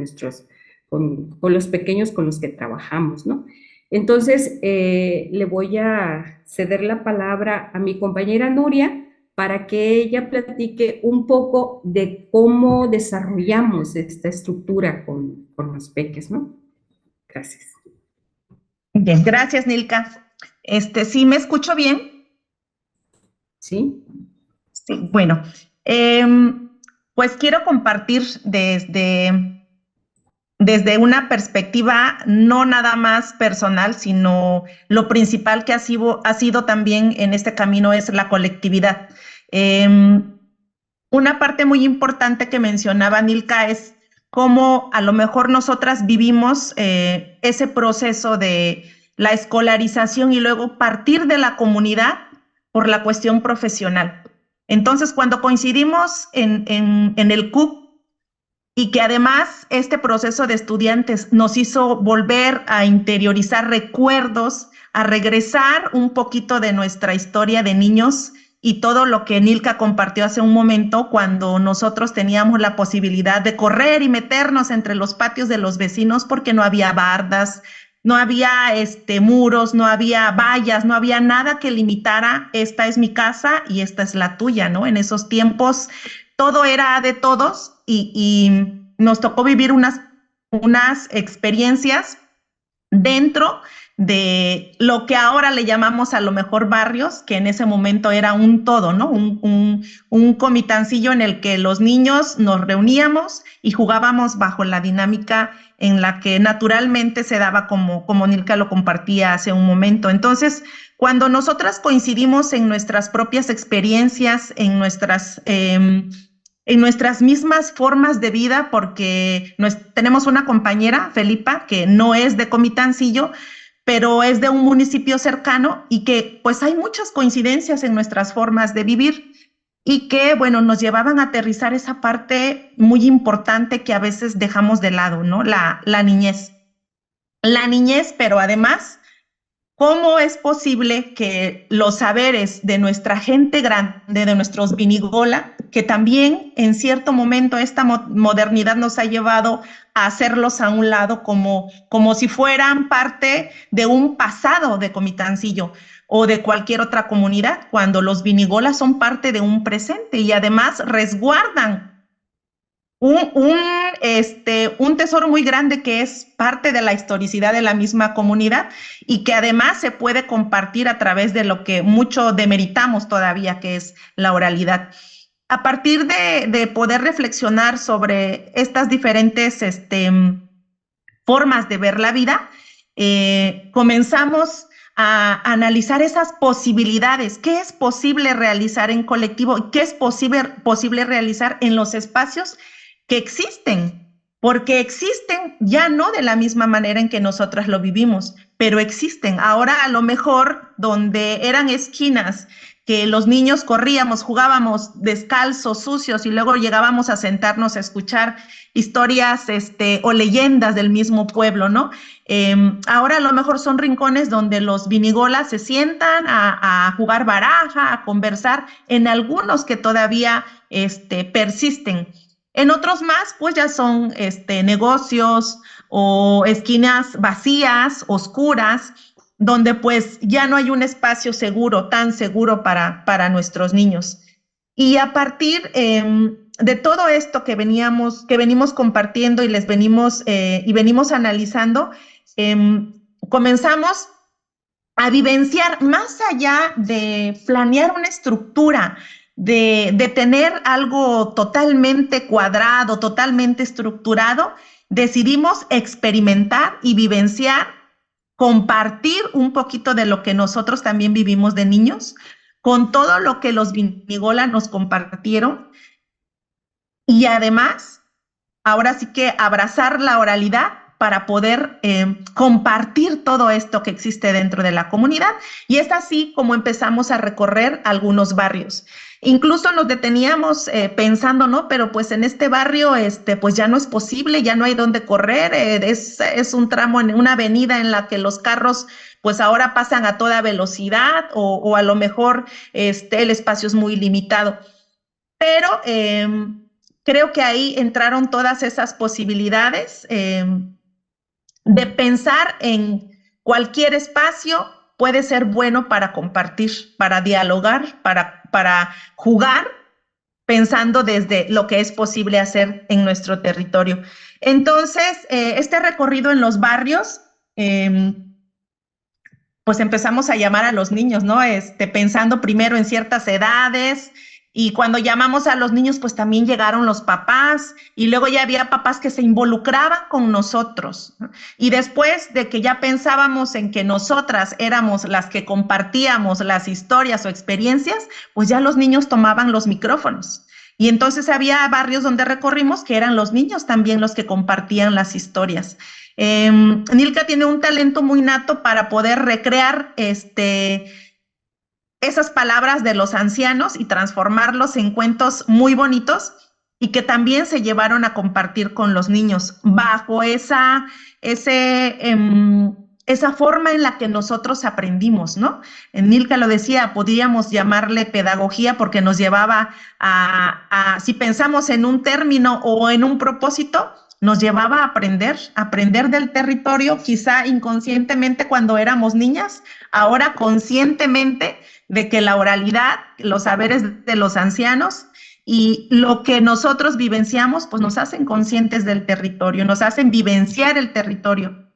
los pequeños con los que trabajamos, ¿no? Entonces, le voy a ceder la palabra a mi compañera Nuria para que ella platique un poco de cómo desarrollamos esta estructura con los peques, ¿no? Gracias. Bien, gracias, Nilka. ¿Sí me escucho bien? ¿Sí? Sí, bueno, pues quiero compartir desde una perspectiva no nada más personal, sino lo principal que ha sido también en este camino es la colectividad. Una parte muy importante que mencionaba Nilka es cómo a lo mejor nosotras vivimos ese proceso de la escolarización y luego partir de la comunidad por la cuestión profesional. Entonces, cuando coincidimos en el CUP y que además este proceso de estudiantes nos hizo volver a interiorizar recuerdos, a regresar un poquito de nuestra historia de niños y todo lo que Nilka compartió hace un momento cuando nosotros teníamos la posibilidad de correr y meternos entre los patios de los vecinos porque no había bardas, no había muros, no había vallas, no había nada que limitara, esta es mi casa y esta es la tuya, ¿no? En esos tiempos todo era de todos y nos tocó vivir unas experiencias dentro de lo que ahora le llamamos a lo mejor barrios, que en ese momento era un todo, ¿no? Un comitancillo en el que los niños nos reuníamos y jugábamos bajo la dinámica en la que naturalmente se daba como Nilka lo compartía hace un momento. Entonces, cuando nosotras coincidimos en nuestras propias experiencias, en nuestras mismas formas de vida, porque tenemos una compañera, Felipa, que no es de Comitancillo, pero es de un municipio cercano y que pues hay muchas coincidencias en nuestras formas de vivir y que, bueno, nos llevaban a aterrizar esa parte muy importante que a veces dejamos de lado, ¿no? La niñez. La niñez, pero además, ¿cómo es posible que los saberes de nuestra gente grande, de nuestros vinigola, que también en cierto momento esta modernidad nos ha llevado a hacerlos a un lado como si fueran parte de un pasado de Comitancillo o de cualquier otra comunidad, cuando los vinigolas son parte de un presente y además resguardan un tesoro muy grande que es parte de la historicidad de la misma comunidad y que además se puede compartir a través de lo que mucho demeritamos todavía, que es la oralidad. A partir de poder reflexionar sobre estas diferentes formas de ver la vida, comenzamos a analizar esas posibilidades, qué es posible realizar en colectivo y qué es posible realizar en los espacios que existen, porque existen ya no de la misma manera en que nosotras lo vivimos, pero existen. Ahora a lo mejor donde eran esquinas que los niños corríamos, jugábamos descalzos, sucios y luego llegábamos a sentarnos a escuchar historias o leyendas del mismo pueblo, ¿no? Ahora a lo mejor son rincones donde los vinigolas se sientan a jugar baraja, a conversar, en algunos que todavía persisten. En otros más, pues ya son negocios o esquinas vacías, oscuras, donde pues ya no hay un espacio seguro, tan seguro para nuestros niños. Y a partir de todo esto que venimos compartiendo y venimos analizando, comenzamos a vivenciar más allá de planear una estructura, de tener algo totalmente cuadrado, totalmente estructurado, decidimos experimentar y vivenciar, compartir un poquito de lo que nosotros también vivimos de niños, con todo lo que los Vinigola nos compartieron y además, ahora sí que abrazar la oralidad para poder compartir todo esto que existe dentro de la comunidad. Y es así como empezamos a recorrer algunos barrios. Incluso nos deteníamos pensando, ¿no? Pero pues en este barrio, pues ya no es posible, ya no hay dónde correr, es un tramo en una avenida en la que los carros pues ahora pasan a toda velocidad o a lo mejor el espacio es muy limitado. Pero creo que ahí entraron todas esas posibilidades de pensar en cualquier espacio puede ser bueno para compartir, para dialogar, para jugar, pensando desde lo que es posible hacer en nuestro territorio. Entonces, este recorrido en los barrios, pues empezamos a llamar a los niños, ¿no? Pensando primero en ciertas edades, y cuando llamamos a los niños, pues también llegaron los papás, y luego ya había papás que se involucraban con nosotros, ¿no? Y después de que ya pensábamos en que nosotras éramos las que compartíamos las historias o experiencias, pues ya los niños tomaban los micrófonos. Y entonces había barrios donde recorrimos que eran los niños también los que compartían las historias. Nilka tiene un talento muy nato para poder recrear esas palabras de los ancianos y transformarlos en cuentos muy bonitos y que también se llevaron a compartir con los niños bajo esa forma en la que nosotros aprendimos, ¿no? Nilka lo decía, podríamos llamarle pedagogía porque nos llevaba si pensamos en un término o en un propósito, nos llevaba a aprender del territorio, quizá inconscientemente cuando éramos niñas, ahora conscientemente de que la oralidad, los saberes de los ancianos y lo que nosotros vivenciamos, pues nos hacen conscientes del territorio, nos hacen vivenciar el territorio.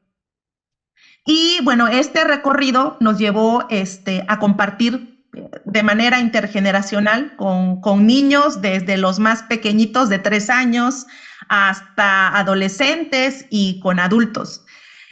Y bueno, este recorrido nos llevó a compartir de manera intergeneracional con niños desde los más pequeñitos de 3 años hasta adolescentes y con adultos.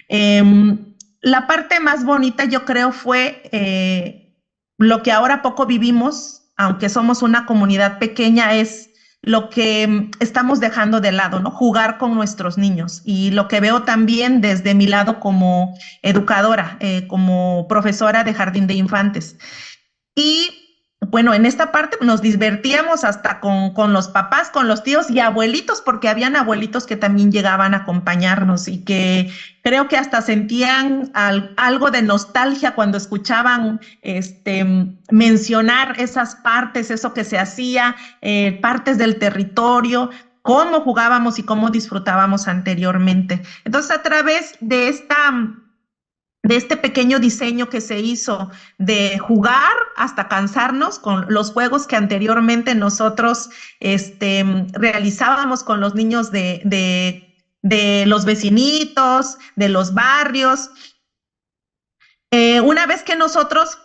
La parte más bonita, yo creo, fue lo que ahora poco vivimos, aunque somos una comunidad pequeña, es lo que estamos dejando de lado, ¿no? Jugar con nuestros niños. Y lo que veo también desde mi lado como educadora, como profesora de jardín de infantes. Y bueno, en esta parte nos divertíamos hasta con los papás, con los tíos y abuelitos, porque habían abuelitos que también llegaban a acompañarnos y que creo que hasta sentían algo de nostalgia cuando escuchaban mencionar esas partes, eso que se hacía, partes del territorio, cómo jugábamos y cómo disfrutábamos anteriormente. Entonces, a través de este pequeño diseño que se hizo de jugar hasta cansarnos con los juegos que anteriormente nosotros realizábamos con los niños de los vecinitos, de los barrios. Una vez que nosotros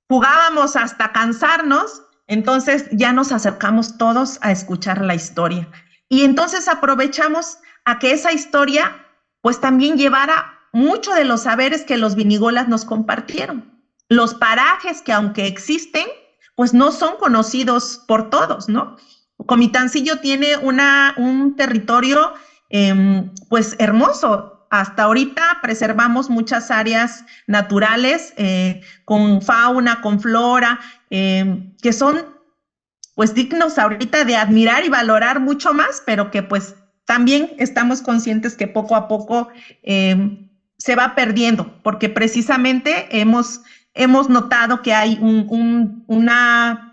jugábamos hasta cansarnos, entonces ya nos acercamos todos a escuchar la historia. Y entonces aprovechamos a que esa historia pues también llevara mucho de los saberes que los vinigolas nos compartieron. Los parajes que aunque existen, pues no son conocidos por todos, ¿no? Comitancillo tiene un territorio pues hermoso. Hasta ahorita preservamos muchas áreas naturales con fauna, con flora, que son pues dignos ahorita de admirar y valorar mucho más, pero que pues también estamos conscientes que poco a poco se va perdiendo, porque precisamente hemos notado que hay una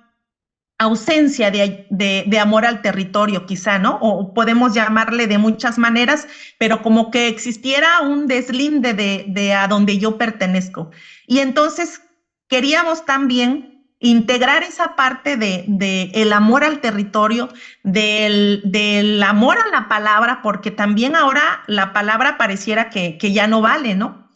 ausencia de amor al territorio, quizá, ¿no? O podemos llamarle de muchas maneras, pero como que existiera un deslinde de a donde yo pertenezco. Y entonces queríamos también integrar esa parte de el amor al territorio, del amor a la palabra, porque también ahora la palabra pareciera que ya no vale, ¿no?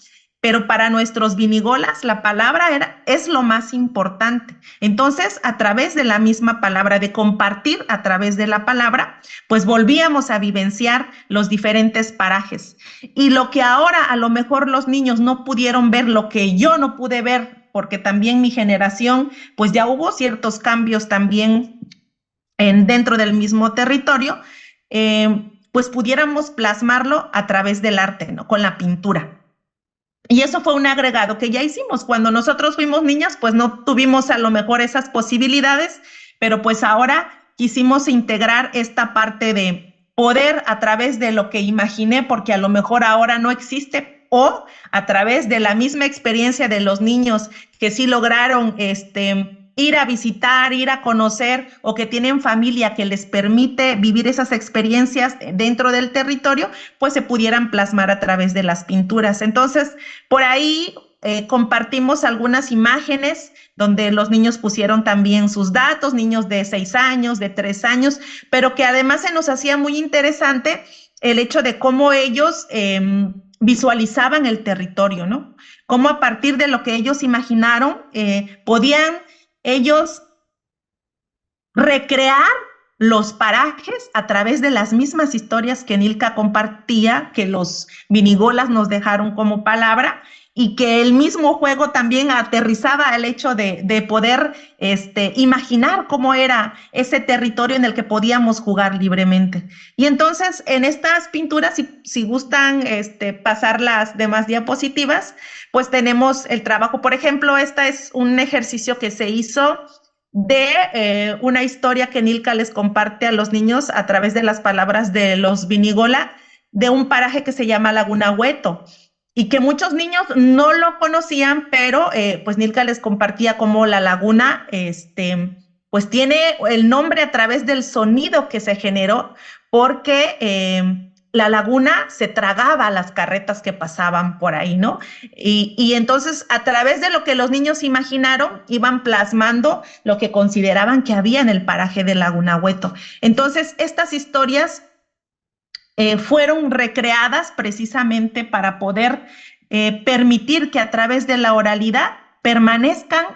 Pero para nuestros vinigolas la palabra es lo más importante. Entonces, a través de la misma palabra, de compartir a través de la palabra, pues volvíamos a vivenciar los diferentes parajes. Y lo que ahora a lo mejor los niños no pudieron ver, lo que yo no pude ver, porque también mi generación, pues ya hubo ciertos cambios también dentro del mismo territorio, pues pudiéramos plasmarlo a través del arte, ¿no? Con la pintura. Y eso fue un agregado que ya hicimos. Cuando nosotros fuimos niñas, pues no tuvimos a lo mejor esas posibilidades, pero pues ahora quisimos integrar esta parte de poder a través de lo que imaginé, porque a lo mejor ahora no existe, o a través de la misma experiencia de los niños que sí lograron ir a visitar, ir a conocer, o que tienen familia que les permite vivir esas experiencias dentro del territorio, pues se pudieran plasmar a través de las pinturas. Entonces, por ahí compartimos algunas imágenes donde los niños pusieron también sus datos, niños de 6 años, de 3 años, pero que además se nos hacía muy interesante el hecho de cómo ellos visualizaban el territorio, ¿no? Cómo a partir de lo que ellos imaginaron podían ellos recrear los parajes a través de las mismas historias que Nilka compartía, que los vinigolas nos dejaron como palabra, y que el mismo juego también aterrizaba el hecho de poder imaginar cómo era ese territorio en el que podíamos jugar libremente. Y entonces en estas pinturas, si gustan pasar las demás diapositivas, pues tenemos el trabajo. Por ejemplo, este es un ejercicio que se hizo de una historia que Nilka les comparte a los niños a través de las palabras de los vinigola, de un paraje que se llama Laguna Hueto, y que muchos niños no lo conocían, pero pues Nilka les compartía cómo la laguna pues tiene el nombre a través del sonido que se generó, porque la laguna se tragaba a las carretas que pasaban por ahí, ¿no? Y entonces, a través de lo que los niños imaginaron, iban plasmando lo que consideraban que había en el paraje de Laguna Hueto. Entonces, estas historias fueron recreadas precisamente para poder permitir que a través de la oralidad permanezcan,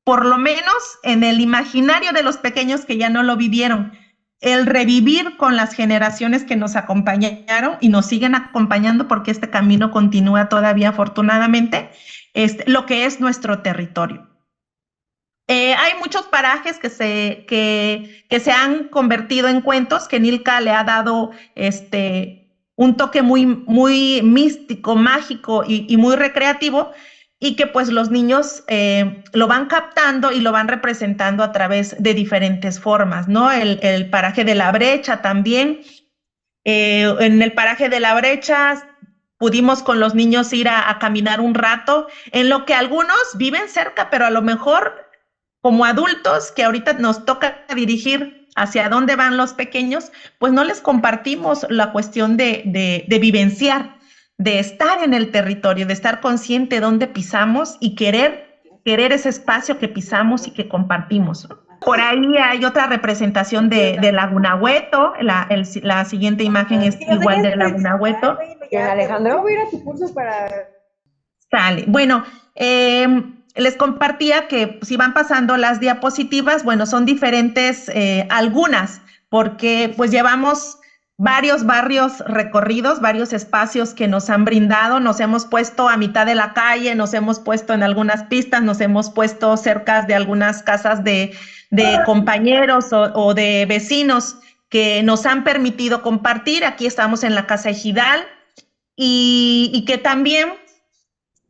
por lo menos en el imaginario de los pequeños que ya no lo vivieron, el revivir con las generaciones que nos acompañaron y nos siguen acompañando, porque este camino continúa todavía afortunadamente, lo que es nuestro territorio. Hay muchos parajes que se han convertido en cuentos, que Nilka le ha dado un toque muy, muy místico, mágico y muy recreativo, y que pues los niños lo van captando y lo van representando a través de diferentes formas, ¿no? El paraje de la brecha también. En el paraje de la brecha pudimos con los niños ir a caminar un rato, en lo que algunos viven cerca, pero a lo mejor como adultos, que ahorita nos toca dirigir hacia dónde van los pequeños, pues no les compartimos la cuestión de vivenciar, de estar en el territorio, de estar consciente de dónde pisamos y querer ese espacio que pisamos y que compartimos. Por ahí hay otra representación de Laguna Hueto. La siguiente imagen es igual de Laguna Hueto. Alejandro, voy a ir a tu curso para... Sale. Bueno, les compartía que si van pasando las diapositivas, bueno, son diferentes algunas, porque pues llevamos varios barrios recorridos, varios espacios que nos han brindado, nos hemos puesto a mitad de la calle, nos hemos puesto en algunas pistas, nos hemos puesto cerca de algunas casas de compañeros o de vecinos que nos han permitido compartir. Aquí estamos en la Casa Ejidal y que también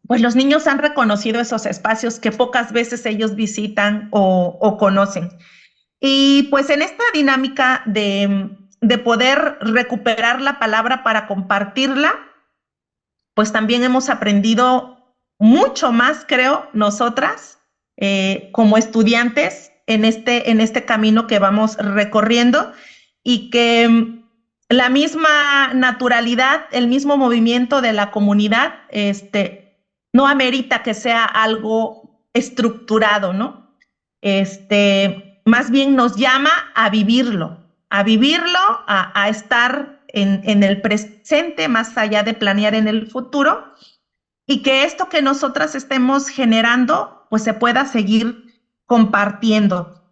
pues los niños han reconocido esos espacios que pocas veces ellos visitan o conocen. Y pues en esta dinámica de poder recuperar la palabra para compartirla, pues también hemos aprendido mucho más, creo, nosotras, como estudiantes en este camino que vamos recorriendo, y que la misma naturalidad, el mismo movimiento de la comunidad, no amerita que sea algo estructurado, ¿no? Más bien nos llama a vivirlo, a estar en el presente, más allá de planear en el futuro, y que esto que nosotras estemos generando, pues se pueda seguir compartiendo.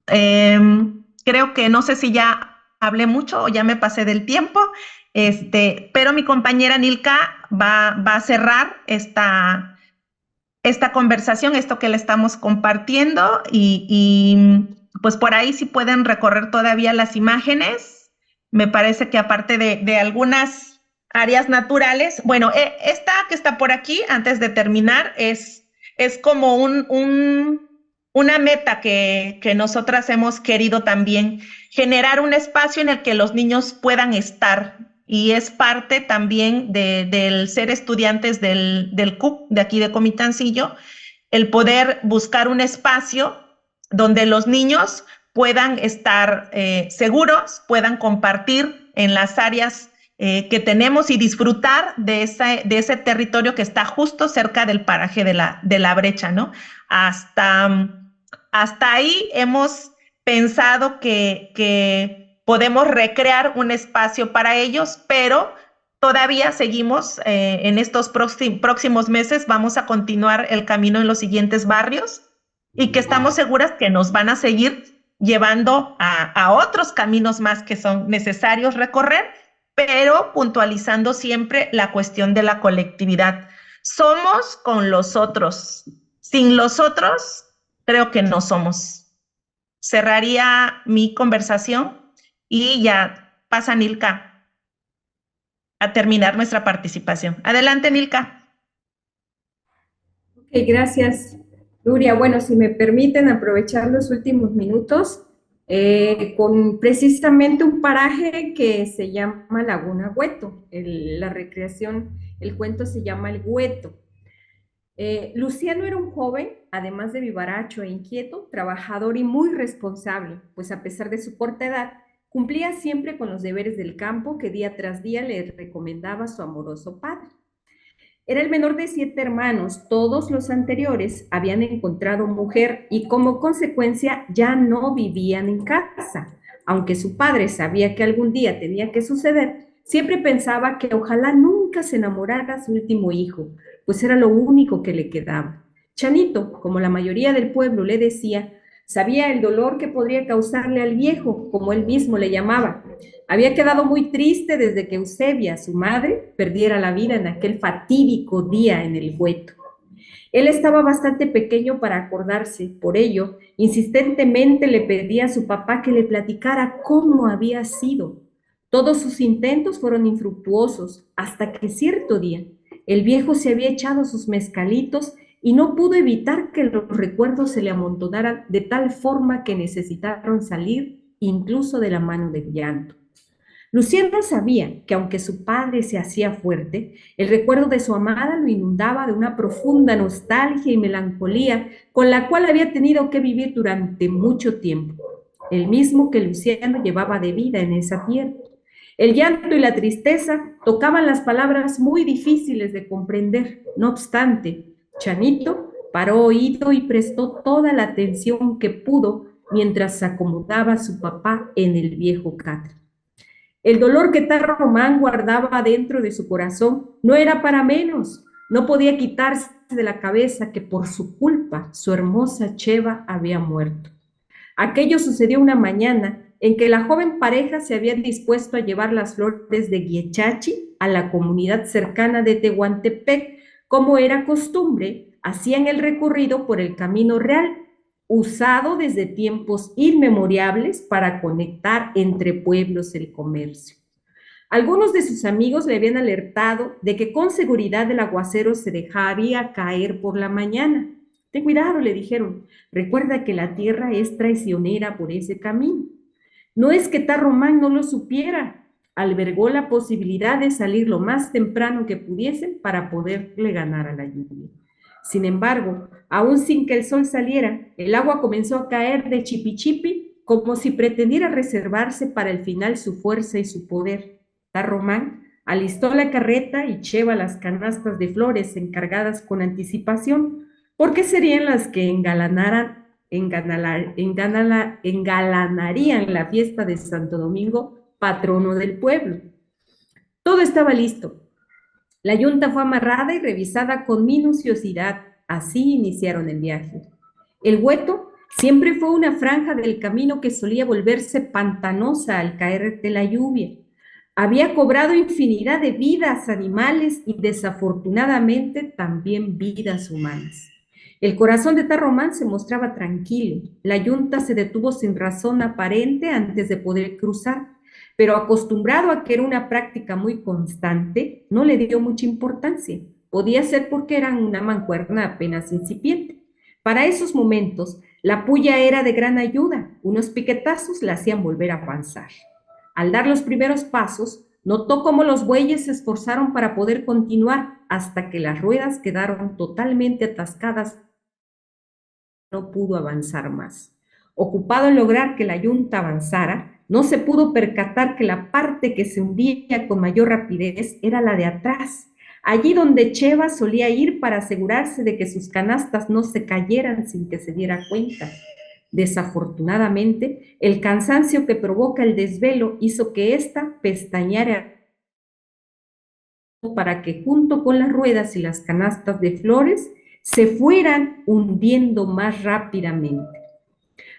Creo que no sé si ya hablé mucho o ya me pasé del tiempo, pero mi compañera Nilka va a cerrar esta conversación, esto que le estamos compartiendo, y pues por ahí si pueden recorrer todavía las imágenes. Me parece que aparte de algunas áreas naturales, bueno, esta que está por aquí, antes de terminar, es como una meta que nosotras hemos querido también, generar un espacio en el que los niños puedan estar, y es parte también del ser estudiantes del CUC, de aquí de Comitancillo, el poder buscar un espacio donde los niños puedan estar seguros, puedan compartir en las áreas que tenemos y disfrutar de ese territorio que está justo cerca del paraje de la brecha, ¿no? Hasta ahí hemos pensado que podemos recrear un espacio para ellos, pero todavía seguimos en estos próximos meses, vamos a continuar el camino en los siguientes barrios y que estamos seguras que nos van a seguir llevando a otros caminos más que son necesarios recorrer, pero puntualizando siempre la cuestión de la colectividad. Somos con los otros. Sin los otros, creo que no somos. Cerraría mi conversación y ya pasa Nilka a terminar nuestra participación. Adelante, Nilka. Ok, gracias, Nuria. Bueno, si me permiten aprovechar los últimos minutos con precisamente un paraje que se llama Laguna Hueto. La recreación, el cuento se llama El Hueto. Luciano era un joven, además de vivaracho e inquieto, trabajador y muy responsable, pues a pesar de su corta edad, cumplía siempre con los deberes del campo que día tras día le recomendaba su amoroso padre. Era el menor de 7 hermanos, todos los anteriores habían encontrado mujer y como consecuencia ya no vivían en casa. Aunque su padre sabía que algún día tenía que suceder, siempre pensaba que ojalá nunca se enamorara su último hijo, pues era lo único que le quedaba. Chanito, como la mayoría del pueblo le decía, sabía el dolor que podría causarle al viejo, como él mismo le llamaba. Había quedado muy triste desde que Eusebia, su madre, perdiera la vida en aquel fatídico día en el Hueto. Él estaba bastante pequeño para acordarse, por ello, insistentemente le pedía a su papá que le platicara cómo había sido. Todos sus intentos fueron infructuosos, hasta que cierto día el viejo se había echado sus mezcalitos y no pudo evitar que los recuerdos se le amontonaran de tal forma que necesitaron salir incluso de la mano del llanto. Luciano sabía que aunque su padre se hacía fuerte, el recuerdo de su amada lo inundaba de una profunda nostalgia y melancolía con la cual había tenido que vivir durante mucho tiempo, el mismo que Luciano llevaba de vida en esa tierra. El llanto y la tristeza tocaban las palabras muy difíciles de comprender. No obstante, Chanito paró oído y prestó toda la atención que pudo mientras se acomodaba a su papá en el viejo catre. El dolor que tal Román guardaba dentro de su corazón no era para menos. No podía quitarse de la cabeza que por su culpa su hermosa Cheva había muerto. Aquello sucedió una mañana en que la joven pareja se había dispuesto a llevar las flores de Guiechachi a la comunidad cercana de Tehuantepec. Como era costumbre, hacían el recorrido por el Camino Real, usado desde tiempos inmemorables para conectar entre pueblos el comercio. Algunos de sus amigos le habían alertado de que con seguridad el aguacero se dejaría caer por la mañana. Ten cuidado, le dijeron, recuerda que la tierra es traicionera por ese camino. No es que Tarromán no lo supiera, albergó la posibilidad de salir lo más temprano que pudiesen para poderle ganar a la lluvia. Sin embargo, aún sin que el sol saliera, el agua comenzó a caer de chipi-chipi como si pretendiera reservarse para el final su fuerza y su poder. Tarromán alistó la carreta y Cheva las canastas de flores encargadas con anticipación, porque serían las que engalanarían la fiesta de Santo Domingo, patrono del pueblo. Todo estaba listo. La yunta fue amarrada y revisada con minuciosidad. Así iniciaron el viaje. El Hueto siempre fue una franja del camino que solía volverse pantanosa al caer de la lluvia. Había cobrado infinidad de vidas animales y desafortunadamente también vidas humanas. El corazón de Tarromán se mostraba tranquilo. La yunta se detuvo sin razón aparente antes de poder cruzar, pero acostumbrado a que era una práctica muy constante, no le dio mucha importancia. Podía ser porque eran una mancuerna apenas incipiente. Para esos momentos, la puya era de gran ayuda. Unos piquetazos la hacían volver a avanzar. Al dar los primeros pasos, notó cómo los bueyes se esforzaron para poder continuar hasta que las ruedas quedaron totalmente atascadas no pudo avanzar más. Ocupado en lograr que la yunta avanzara, no se pudo percatar que la parte que se hundía con mayor rapidez era la de atrás, allí donde Cheva solía ir para asegurarse de que sus canastas no se cayeran sin que se diera cuenta. Desafortunadamente, el cansancio que provoca el desvelo hizo que ésta pestañeara para que junto con las ruedas y las canastas de flores se fueran hundiendo más rápidamente.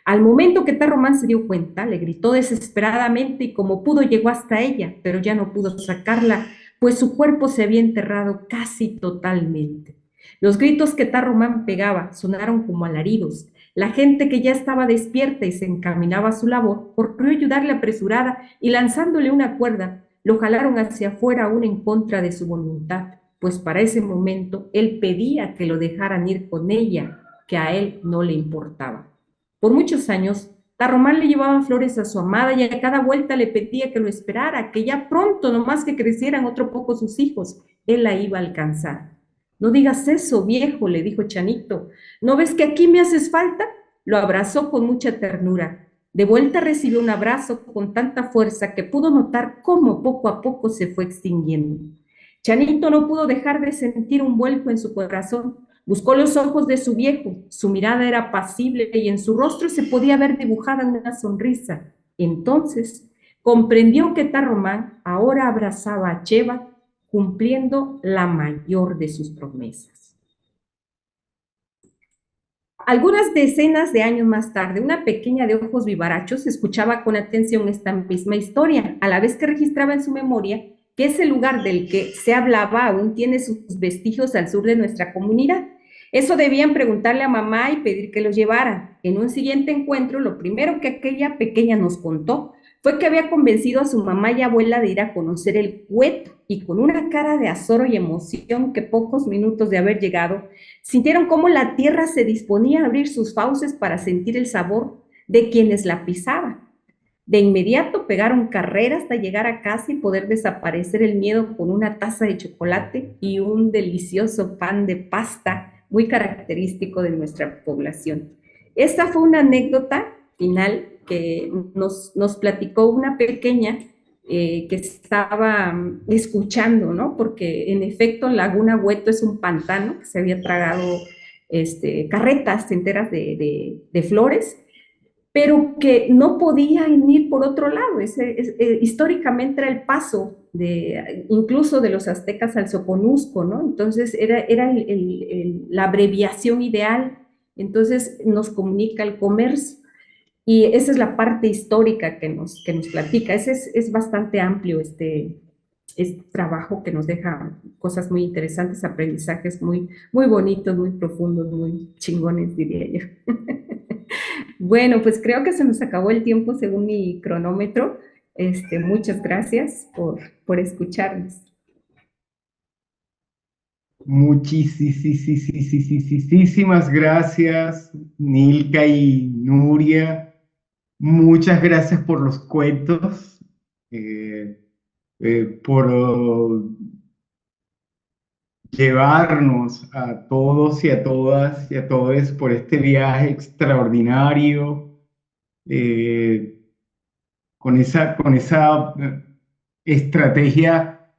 Al momento que Tarromán se dio cuenta, le gritó desesperadamente y como pudo llegó hasta ella, pero ya no pudo sacarla, pues su cuerpo se había enterrado casi totalmente. Los gritos que Tarromán pegaba sonaron como alaridos. La gente que ya estaba despierta y se encaminaba a su labor corrió a ayudarle apresurada y lanzándole una cuerda, lo jalaron hacia afuera aún en contra de su voluntad, pues para ese momento él pedía que lo dejaran ir con ella, que a él no le importaba. Por muchos años, Tarromán le llevaba flores a su amada y a cada vuelta le pedía que lo esperara, que ya pronto, nomás que crecieran otro poco sus hijos, él la iba a alcanzar. No digas eso, viejo, le dijo Chanito. ¿No ves que aquí me haces falta? Lo abrazó con mucha ternura. De vuelta recibió un abrazo con tanta fuerza que pudo notar cómo poco a poco se fue extinguiendo. Chanito no pudo dejar de sentir un vuelco en su corazón. Buscó los ojos de su viejo, su mirada era apacible y en su rostro se podía ver dibujada una sonrisa. Entonces comprendió que Tarromán ahora abrazaba a Cheva, cumpliendo la mayor de sus promesas. Algunas decenas de años más tarde, una pequeña de ojos vivarachos escuchaba con atención esta misma historia, a la vez que registraba en su memoria que ese lugar del que se hablaba aún tiene sus vestigios al sur de nuestra comunidad. Eso debían preguntarle a mamá y pedir que los llevaran. En un siguiente encuentro, lo primero que aquella pequeña nos contó fue que había convencido a su mamá y abuela de ir a conocer el Cueto y con una cara de azoro y emoción que pocos minutos de haber llegado, sintieron cómo la tierra se disponía a abrir sus fauces para sentir el sabor de quienes la pisaban. De inmediato pegaron carrera hasta llegar a casa y poder desaparecer el miedo con una taza de chocolate y un delicioso pan de pasta muy característico de nuestra población. Esta fue una anécdota final que nos platicó una pequeña que estaba escuchando, ¿no? Porque en efecto Laguna Hueto es un pantano que se había tragado carretas enteras de flores, pero que no podían ir por otro lado. Históricamente era el paso incluso de los aztecas al Soconusco, ¿no? Entonces era la abreviación ideal, entonces nos comunica el comercio. Y esa es la parte histórica que nos platica. Es bastante amplio este trabajo que nos deja cosas muy interesantes, aprendizajes muy, muy bonitos, muy profundos, muy chingones, diría yo. Bueno, pues creo que se nos acabó el tiempo según mi cronómetro. Muchas gracias por escucharnos. Muchísimas gracias, Nilka y Nuria. Muchas gracias por los cuentos, por llevarnos a todos y a todas y a todos por este viaje extraordinario, con esa estrategia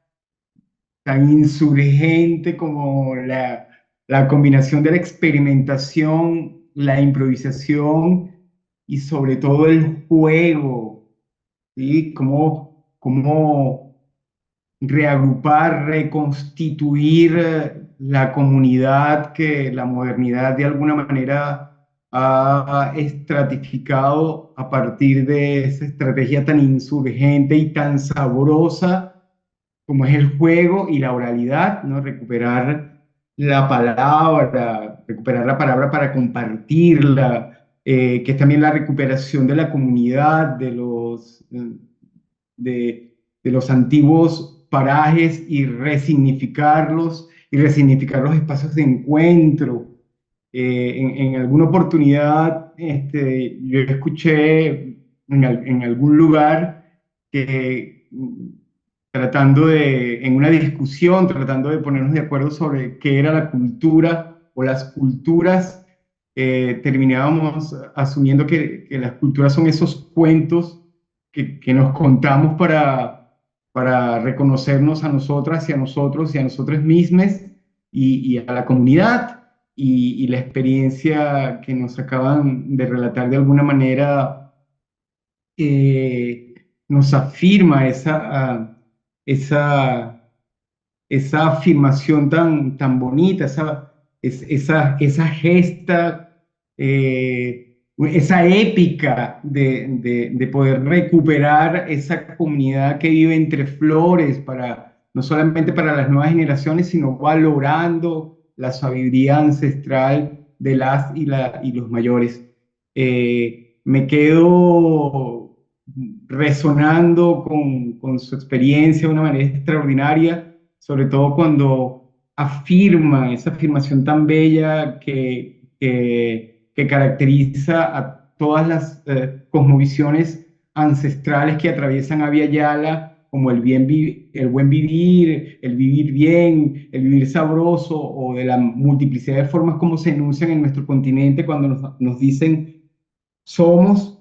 tan insurgente como la combinación de la experimentación, la improvisación y sobre todo el juego, ¿sí? Cómo reagrupar, reconstituir la comunidad que la modernidad de alguna manera ha estratificado a partir de esa estrategia tan insurgente y tan sabrosa como es el juego y la oralidad, ¿no? Recuperar la palabra para compartirla, que es también la recuperación de la comunidad, de los antiguos parajes y resignificar los espacios de encuentro. En alguna oportunidad yo escuché en algún lugar que en una discusión, tratando de ponernos de acuerdo sobre qué era la cultura o las culturas, terminábamos asumiendo que las culturas son esos cuentos que nos contamos para reconocernos a nosotras y a nosotros y a nosotros mismos y a la comunidad. Y la experiencia que nos acaban de relatar de alguna manera nos afirma esa, esa afirmación tan bonita, esa gesta, esa épica de poder recuperar esa comunidad que vive entre flores, no solamente para las nuevas generaciones, sino valorando la sabiduría ancestral de las y los mayores. Me quedo resonando con su experiencia de una manera extraordinaria, sobre todo cuando afirma esa afirmación tan bella que caracteriza a todas las cosmovisiones ancestrales que atraviesan a Via Yala, como el buen vivir, el vivir bien, el vivir sabroso, o de la multiplicidad de formas como se enuncian en nuestro continente cuando nos dicen somos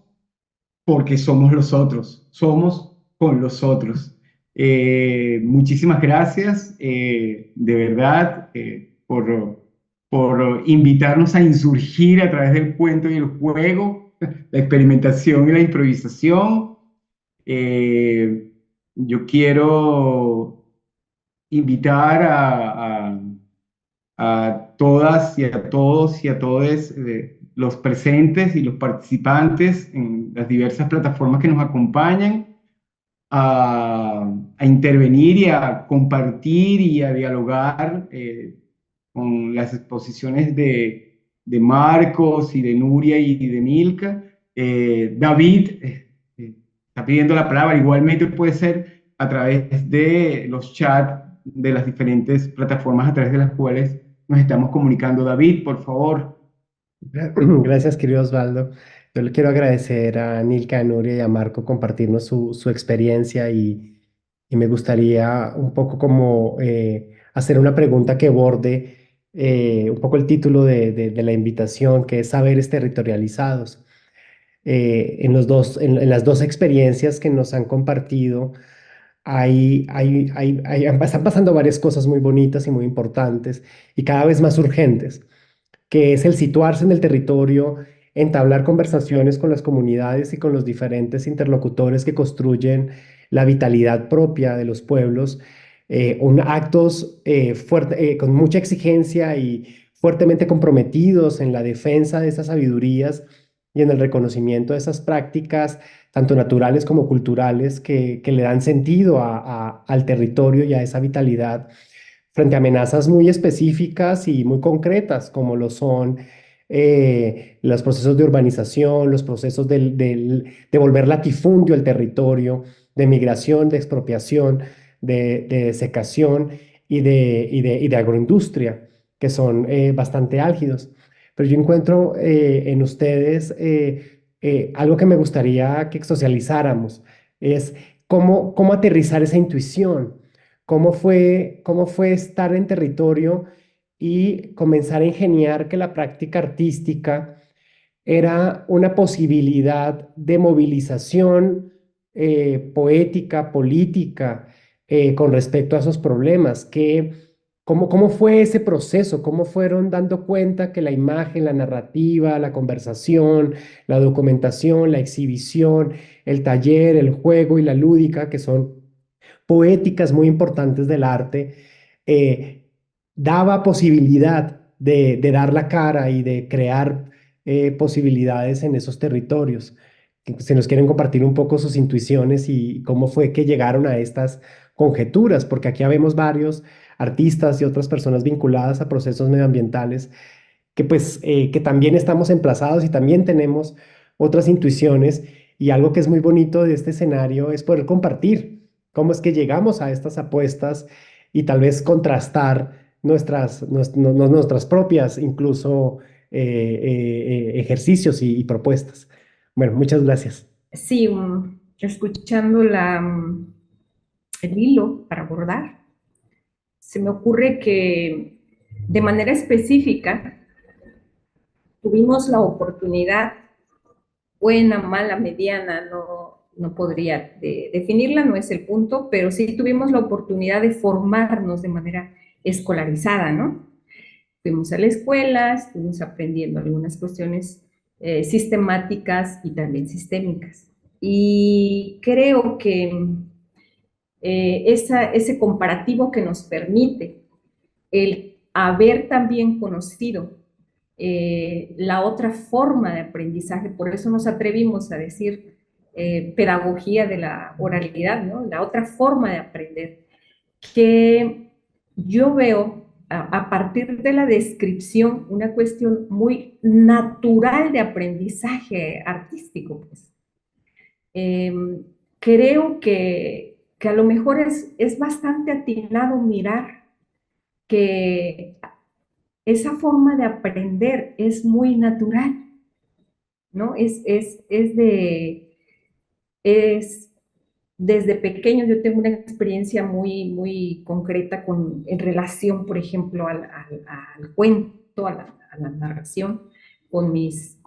porque somos los otros, somos con los otros. Muchísimas gracias, de verdad, por invitarnos a insurgir a través del cuento y el juego, la experimentación y la improvisación. Yo quiero invitar a todas y a todos y a todos los presentes y los participantes en las diversas plataformas que nos acompañan a intervenir y a compartir y a dialogar con las exposiciones de Marcos y de Nuria y de Milka. David está pidiendo la palabra, igualmente puede ser a través de los chats de las diferentes plataformas a través de las cuales nos estamos comunicando. David, por favor. Gracias, querido Osvaldo. Yo le quiero agradecer a Nilka, a Nuria y a Marco compartirnos su experiencia y me gustaría un poco como hacer una pregunta que borde un poco el título de la invitación, que es saberes territorializados. En las dos experiencias que nos han compartido, están pasando varias cosas muy bonitas y muy importantes y cada vez más urgentes, que es el situarse en el territorio, entablar conversaciones con las comunidades y con los diferentes interlocutores que construyen la vitalidad propia de los pueblos, actos con mucha exigencia y fuertemente comprometidos en la defensa de esas sabidurías y en el reconocimiento de esas prácticas, tanto naturales como culturales, que le dan sentido al territorio y a esa vitalidad frente a amenazas muy específicas y muy concretas, como lo son los procesos de urbanización, los procesos de volver latifundio el territorio, de migración, de expropiación, de secación y de agroindustria, que son bastante álgidos. Pero yo encuentro en ustedes algo que me gustaría que socializáramos, es cómo aterrizar esa intuición. Cómo fue estar en territorio y comenzar a ingeniar que la práctica artística era una posibilidad de movilización poética, política, con respecto a esos problemas? ¿Cómo fue ese proceso? ¿Cómo fueron dando cuenta que la imagen, la narrativa, la conversación, la documentación, la exhibición, el taller, el juego y la lúdica, que son poéticas muy importantes del arte, eh, daba posibilidad de dar la cara y de crear posibilidades en esos territorios? Si nos quieren compartir un poco sus intuiciones y cómo fue que llegaron a estas conjeturas, porque aquí habemos varios artistas y otras personas vinculadas a procesos medioambientales que también estamos emplazados y también tenemos otras intuiciones, y algo que es muy bonito de este escenario es poder compartir cómo es que llegamos a estas apuestas y tal vez contrastar nuestras propias incluso ejercicios y propuestas. Bueno, muchas gracias. Sí, escuchando el hilo para abordar, se me ocurre que de manera específica tuvimos la oportunidad, buena, mala, mediana, no podría definirla, no es el punto, pero sí tuvimos la oportunidad de formarnos de manera escolarizada, ¿no? Fuimos a la escuela, estuvimos aprendiendo algunas cuestiones sistemáticas y también sistémicas. Y creo que ese comparativo que nos permite el haber también conocido la otra forma de aprendizaje, por eso nos atrevimos a decir pedagogía de la oralidad, ¿no? La otra forma de aprender, que yo veo a partir de la descripción una cuestión muy natural de aprendizaje artístico, pues. Creo que a lo mejor es bastante atinado mirar que esa forma de aprender es muy natural, ¿no? Desde pequeños yo tengo una experiencia muy, muy concreta en relación, por ejemplo, al cuento, a la narración, con mis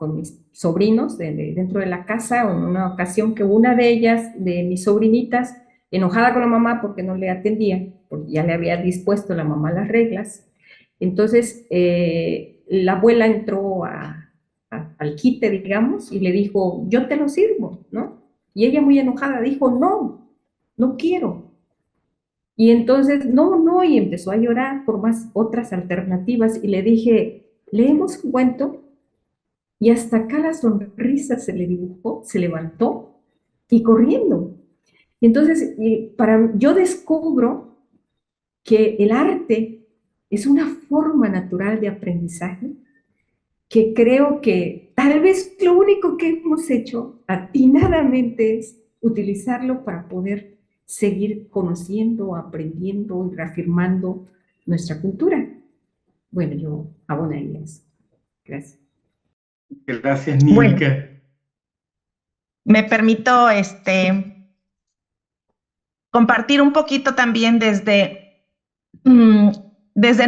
sobrinos dentro de la casa, en una ocasión que una de ellas, de mis sobrinitas, enojada con la mamá porque no le atendía, porque ya le había dispuesto la mamá las reglas, entonces la abuela entró al quite, digamos, y le dijo, yo te lo sirvo, ¿no? Y ella muy enojada dijo, no quiero. Y entonces, no, y empezó a llorar por más otras alternativas. Y le dije, leemos un cuento. Y hasta acá la sonrisa se le dibujó, se levantó y corriendo. Y entonces, yo descubro que el arte es una forma natural de aprendizaje que creo que tal vez lo único que hemos hecho atinadamente es utilizarlo para poder seguir conociendo, aprendiendo y reafirmando nuestra cultura. Bueno, yo abonaría eso. Gracias. Gracias, Nilka. Bueno, me permito compartir un poquito también desde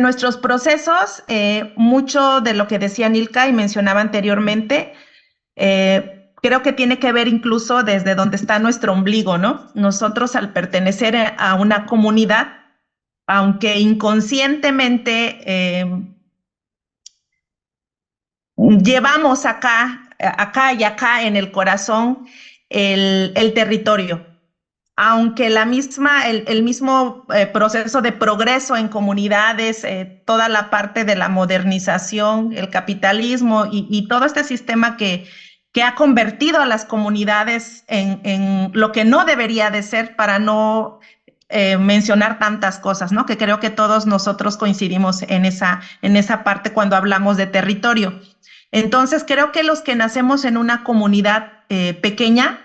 nuestros procesos, mucho de lo que decía Nilka y mencionaba anteriormente, creo que tiene que ver incluso desde donde está nuestro ombligo, ¿no? Nosotros al pertenecer a una comunidad, aunque inconscientemente llevamos acá y acá en el corazón el territorio. Aunque el mismo proceso de progreso en comunidades, toda la parte de la modernización, el capitalismo y todo este sistema que ha convertido a las comunidades en lo que no debería de ser, para no mencionar tantas cosas, ¿no? Que creo que todos nosotros coincidimos en esa parte cuando hablamos de territorio. Entonces, creo que los que nacemos en una comunidad pequeña,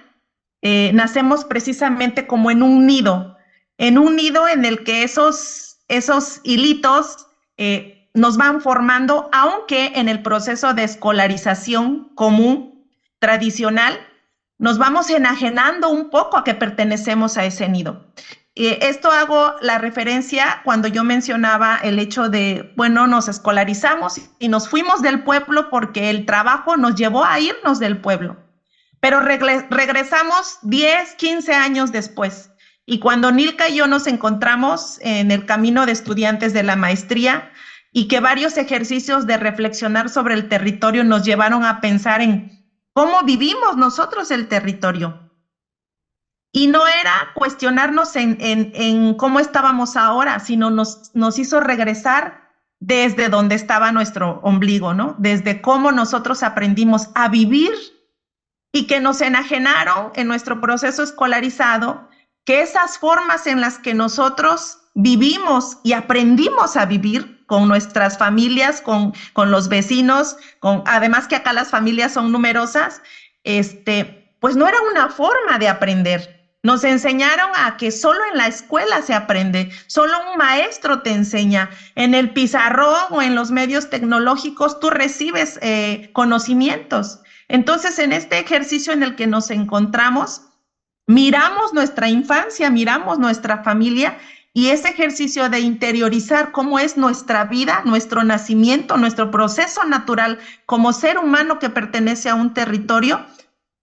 nacemos precisamente como en un nido en el que esos hilitos nos van formando, aunque en el proceso de escolarización común, tradicional, nos vamos enajenando un poco a que pertenecemos a ese nido. Esto hago la referencia cuando yo mencionaba el hecho de, bueno, nos escolarizamos y nos fuimos del pueblo porque el trabajo nos llevó a irnos del pueblo. Pero regresamos 10, 15 años después. Y cuando Nilka y yo nos encontramos en el camino de estudiantes de la maestría y que varios ejercicios de reflexionar sobre el territorio nos llevaron a pensar en cómo vivimos nosotros el territorio. Y no era cuestionarnos en cómo estábamos ahora, sino nos hizo regresar desde donde estaba nuestro ombligo, ¿no? Desde cómo nosotros aprendimos a vivir y que nos enajenaron en nuestro proceso escolarizado, que esas formas en las que nosotros vivimos y aprendimos a vivir con nuestras familias, con los vecinos, además que acá las familias son numerosas, pues no era una forma de aprender. Nos enseñaron a que solo en la escuela se aprende, solo un maestro te enseña. En el pizarrón o en los medios tecnológicos tú recibes conocimientos. Entonces, en este ejercicio en el que nos encontramos, miramos nuestra infancia, miramos nuestra familia y ese ejercicio de interiorizar cómo es nuestra vida, nuestro nacimiento, nuestro proceso natural como ser humano que pertenece a un territorio,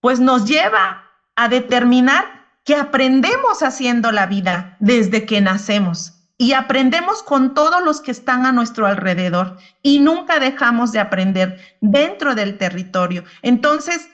pues nos lleva a determinar que aprendemos haciendo la vida desde que nacemos y aprendemos con todos los que están a nuestro alrededor y nunca dejamos de aprender dentro del territorio. Entonces,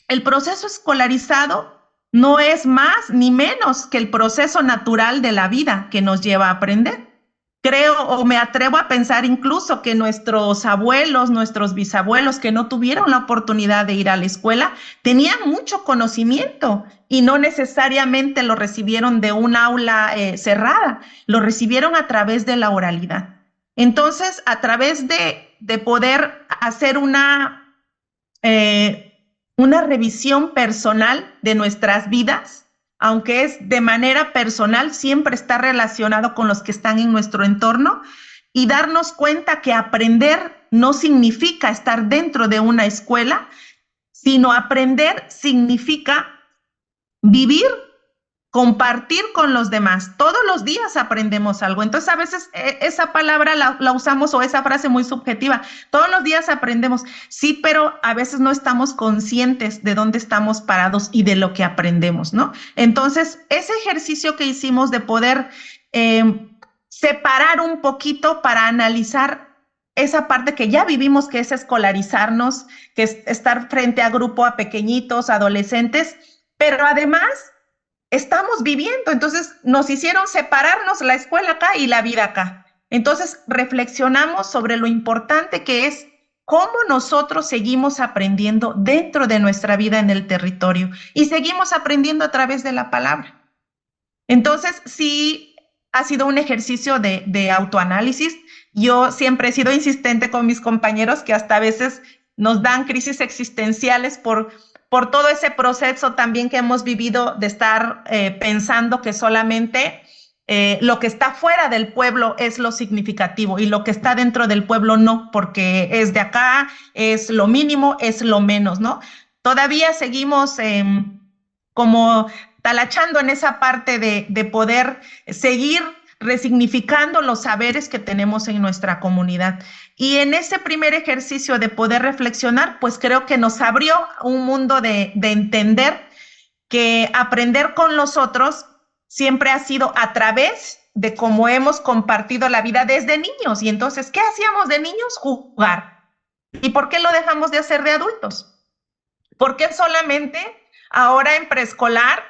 el proceso escolarizado no es más ni menos que el proceso natural de la vida que nos lleva a aprender. Creo o me atrevo a pensar incluso que nuestros abuelos, nuestros bisabuelos que no tuvieron la oportunidad de ir a la escuela, tenían mucho conocimiento y no necesariamente lo recibieron de un aula cerrada, lo recibieron a través de la oralidad. Entonces, a través de poder hacer una revisión personal de nuestras vidas, aunque es de manera personal, siempre está relacionado con los que están en nuestro entorno, y darnos cuenta que aprender no significa estar dentro de una escuela, sino aprender significa vivir, compartir con los demás. Todos los días aprendemos algo. Entonces, a veces esa palabra la usamos, o esa frase muy subjetiva. Todos los días aprendemos. Sí, pero a veces no estamos conscientes de dónde estamos parados y de lo que aprendemos, ¿no? Entonces, ese ejercicio que hicimos de poder separar un poquito para analizar esa parte que ya vivimos, que es escolarizarnos, que es estar frente a grupo, a pequeñitos, adolescentes, pero además estamos viviendo. Entonces nos hicieron separarnos la escuela acá y la vida acá. Entonces reflexionamos sobre lo importante que es cómo nosotros seguimos aprendiendo dentro de nuestra vida en el territorio y seguimos aprendiendo a través de la palabra. Entonces sí ha sido un ejercicio de autoanálisis. Yo siempre he sido insistente con mis compañeros que hasta a veces nos dan crisis existenciales por todo ese proceso también que hemos vivido de estar pensando que solamente lo que está fuera del pueblo es lo significativo y lo que está dentro del pueblo no, porque es de acá, es lo mínimo, es lo menos, ¿no? Todavía seguimos como talachando en esa parte de poder seguir resignificando los saberes que tenemos en nuestra comunidad. Y en ese primer ejercicio de poder reflexionar, pues creo que nos abrió un mundo de entender que aprender con los otros siempre ha sido a través de cómo hemos compartido la vida desde niños. Y entonces, ¿qué hacíamos de niños? Jugar. ¿Y por qué lo dejamos de hacer de adultos? ¿Por qué solamente ahora en preescolar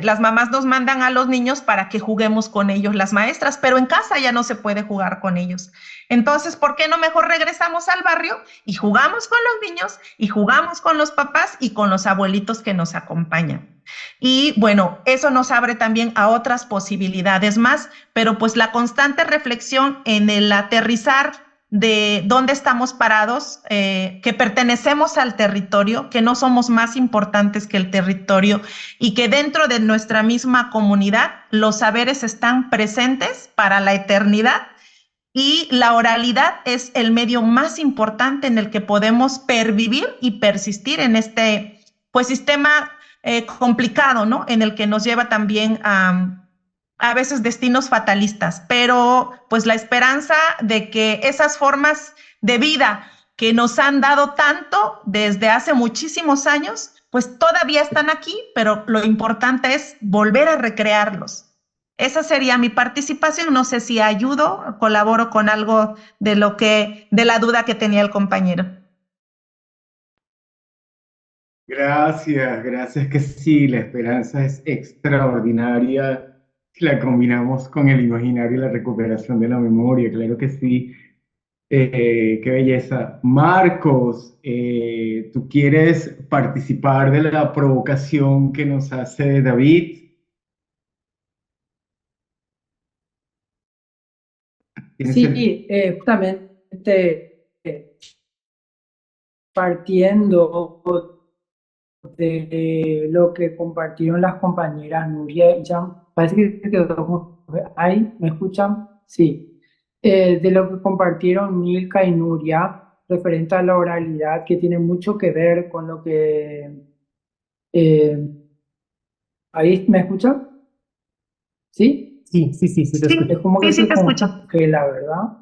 las mamás nos mandan a los niños para que juguemos con ellos las maestras, pero en casa ya no se puede jugar con ellos? Entonces, ¿por qué no mejor regresamos al barrio y jugamos con los niños y jugamos con los papás y con los abuelitos que nos acompañan? Y bueno, eso nos abre también a otras posibilidades más, pero pues la constante reflexión en el aterrizar de dónde estamos parados, que pertenecemos al territorio, que no somos más importantes que el territorio y que dentro de nuestra misma comunidad los saberes están presentes para la eternidad y la oralidad es el medio más importante en el que podemos pervivir y persistir en este pues sistema complicado, ¿no? En el que nos lleva también a veces destinos fatalistas, pero pues la esperanza de que esas formas de vida que nos han dado tanto desde hace muchísimos años, pues todavía están aquí, pero lo importante es volver a recrearlos. Esa sería mi participación. No sé si ayudo, colaboro con algo de la duda que tenía el compañero. Gracias que sí, la esperanza es extraordinaria. La combinamos con el imaginario y la recuperación de la memoria, claro que sí. Qué belleza. Marcos, ¿tú quieres participar de la provocación que nos hace David? Sí, justamente partiendo de lo que compartieron las compañeras Nuria y Jan, parece que se quedó. ¿Ahí? ¿Me escuchan? Sí. De lo que compartieron Nilka y Nuria referente a la oralidad, que tiene mucho que ver con lo que... ¿ahí me escuchan? ¿Sí? Sí, te Sí, escucho. Es como que sí, sí se te escucho. congela, ¿verdad?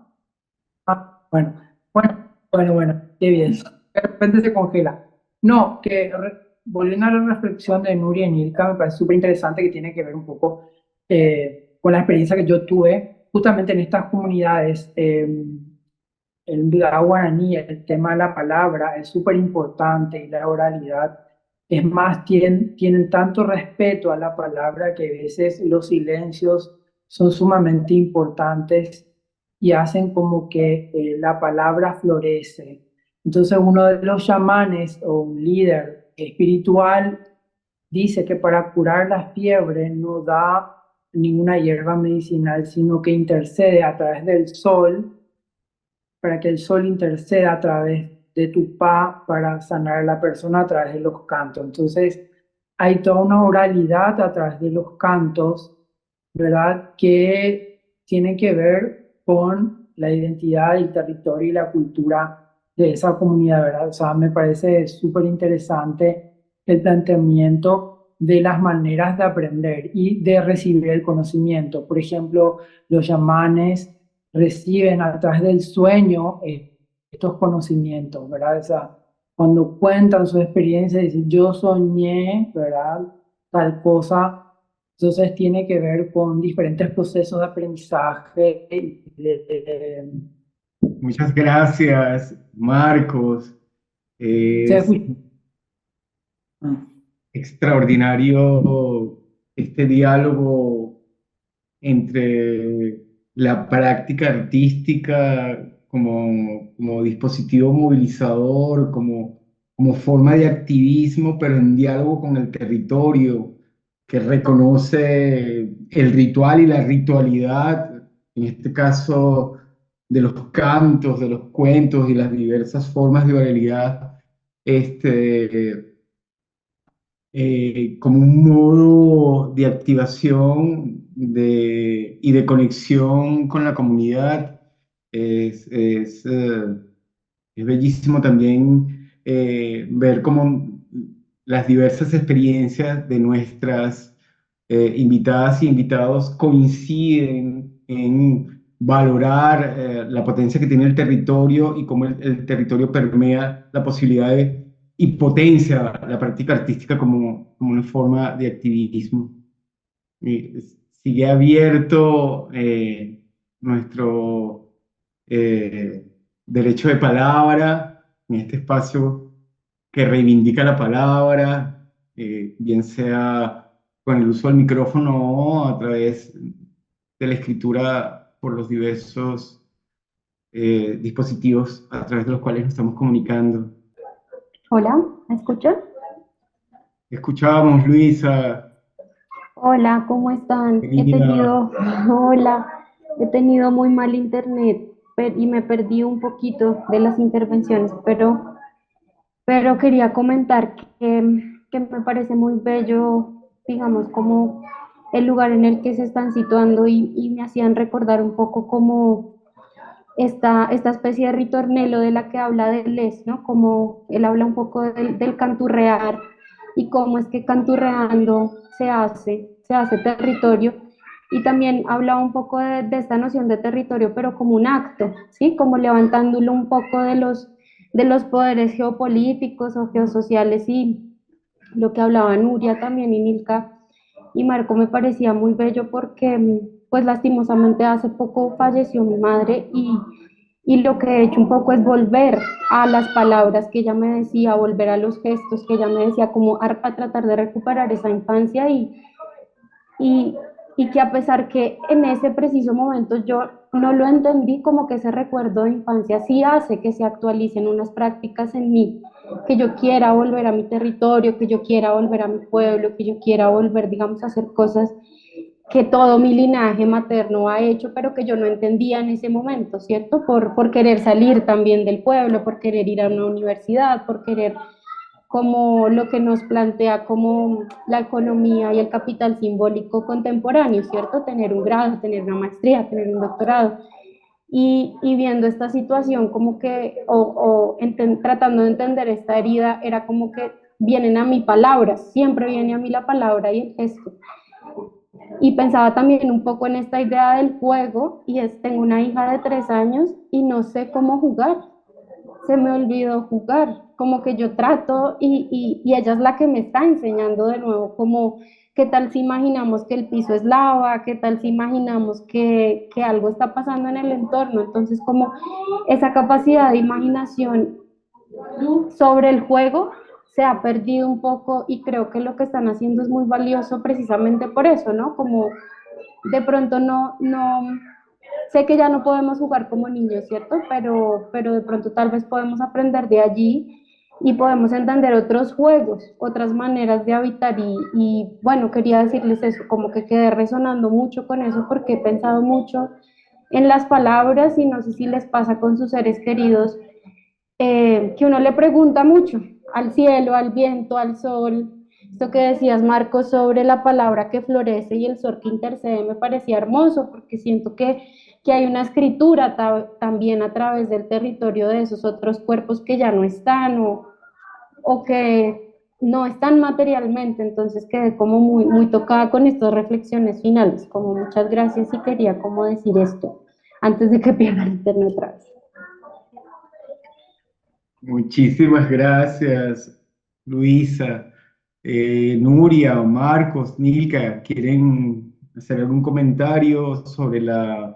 Ah, bueno, qué bien. De repente se congela. No, volviendo a la reflexión de Nuria y Nilka, me parece súper interesante que tiene que ver un poco con la experiencia que yo tuve justamente en estas comunidades. El guaraní, el tema de la palabra es súper importante y la oralidad. Es más, tienen tanto respeto a la palabra que a veces los silencios son sumamente importantes y hacen como que la palabra florece. Entonces uno de los chamanes o un líder espiritual dice que para curar la fiebre no da ninguna hierba medicinal, sino que intercede a través del sol para que el sol interceda a través de tu pa para sanar a la persona a través de los cantos. Entonces, hay toda una oralidad a través de los cantos, ¿verdad? Que tiene que ver con la identidad, el territorio y la cultura de esa comunidad, ¿verdad? O sea, me parece súper interesante el planteamiento de las maneras de aprender y de recibir el conocimiento. Por ejemplo, los chamanes reciben a través del sueño estos conocimientos, ¿verdad? O sea, cuando cuentan su experiencia, dicen, yo soñé, ¿verdad? Tal cosa. Entonces tiene que ver con diferentes procesos de aprendizaje. Muchas gracias, Marcos. ¿Se Es escucha? Ah. extraordinario este diálogo entre la práctica artística como dispositivo movilizador, como forma de activismo, pero en diálogo con el territorio, que reconoce el ritual y la ritualidad, en este caso de los cantos, de los cuentos y las diversas formas de oralidad, este, como un modo de activación y de conexión con la comunidad. Es, es, eh, es bellísimo también ver cómo las diversas experiencias de nuestras invitadas y invitados coinciden en valorar la potencia que tiene el territorio y cómo el territorio permea la posibilidad y potencia la práctica artística como una forma de activismo. Sigue abierto nuestro derecho de palabra en este espacio que reivindica la palabra, bien sea con el uso del micrófono o a través de la escritura por los diversos dispositivos a través de los cuales nos estamos comunicando. Hola, ¿me escuchan? Escuchábamos, Luisa, Hola, ¿cómo están? querida. Hola, he tenido muy mal internet y me perdí un poquito de las intervenciones, pero quería comentar que me parece muy bello, digamos, como el lugar en el que se están situando y me hacían recordar un poco como esta especie de ritornelo de la que habla Deleuze, ¿no? Como él habla un poco del canturrear y cómo es que canturreando se hace territorio. Y también habla un poco de esta noción de territorio, pero como un acto, ¿sí? Como levantándolo un poco de los poderes geopolíticos o geosociales y lo que hablaba Nuria también y Nilka y Marco me parecía muy bello porque pues lastimosamente hace poco falleció mi madre y lo que he hecho un poco es volver a las palabras que ella me decía, volver a los gestos que ella me decía, como a tratar de recuperar esa infancia y, y que a pesar que en ese preciso momento yo no lo entendí, como que ese recuerdo de infancia sí hace que se actualicen unas prácticas en mí, que yo quiera volver a mi territorio, que yo quiera volver a mi pueblo, que yo quiera volver, digamos, a hacer cosas que todo mi linaje materno ha hecho, pero que yo no entendía en ese momento, ¿cierto? Por querer salir también del pueblo, por querer ir a una universidad, por querer como lo que nos plantea como la economía y el capital simbólico contemporáneo, ¿cierto? Tener un grado, tener una maestría, tener un doctorado. Y viendo esta situación como que, tratando de entender esta herida, era como que vienen a mí palabras, siempre viene a mí la palabra y el gesto. Y pensaba también un poco en esta idea del juego y tengo una hija de 3 años y no sé cómo jugar, se me olvidó jugar, como que yo trato y ella es la que me está enseñando de nuevo, como qué tal si imaginamos que el piso es lava, qué tal si imaginamos que algo está pasando en el entorno, entonces como esa capacidad de imaginación sobre el juego se ha perdido un poco y creo que lo que están haciendo es muy valioso precisamente por eso, ¿no? Como de pronto no, sé que ya no podemos jugar como niños, ¿cierto? Pero de pronto tal vez podemos aprender de allí y podemos entender otros juegos, otras maneras de habitar y bueno, quería decirles eso, como que quedé resonando mucho con eso porque he pensado mucho en las palabras y no sé si les pasa con sus seres queridos, que uno le pregunta mucho al cielo, al viento, al sol. Esto que decías, Marcos, sobre la palabra que florece y el sol que intercede, me parecía hermoso porque siento que hay una escritura también a través del territorio de esos otros cuerpos que ya no están o que no están materialmente. Entonces quedé como muy tocada con estas reflexiones finales, como muchas gracias y quería como decir esto antes de que pierda el internet otra vez. Muchísimas gracias, Luisa. Nuria, Marcos, Nilka, ¿quieren hacer algún comentario sobre lo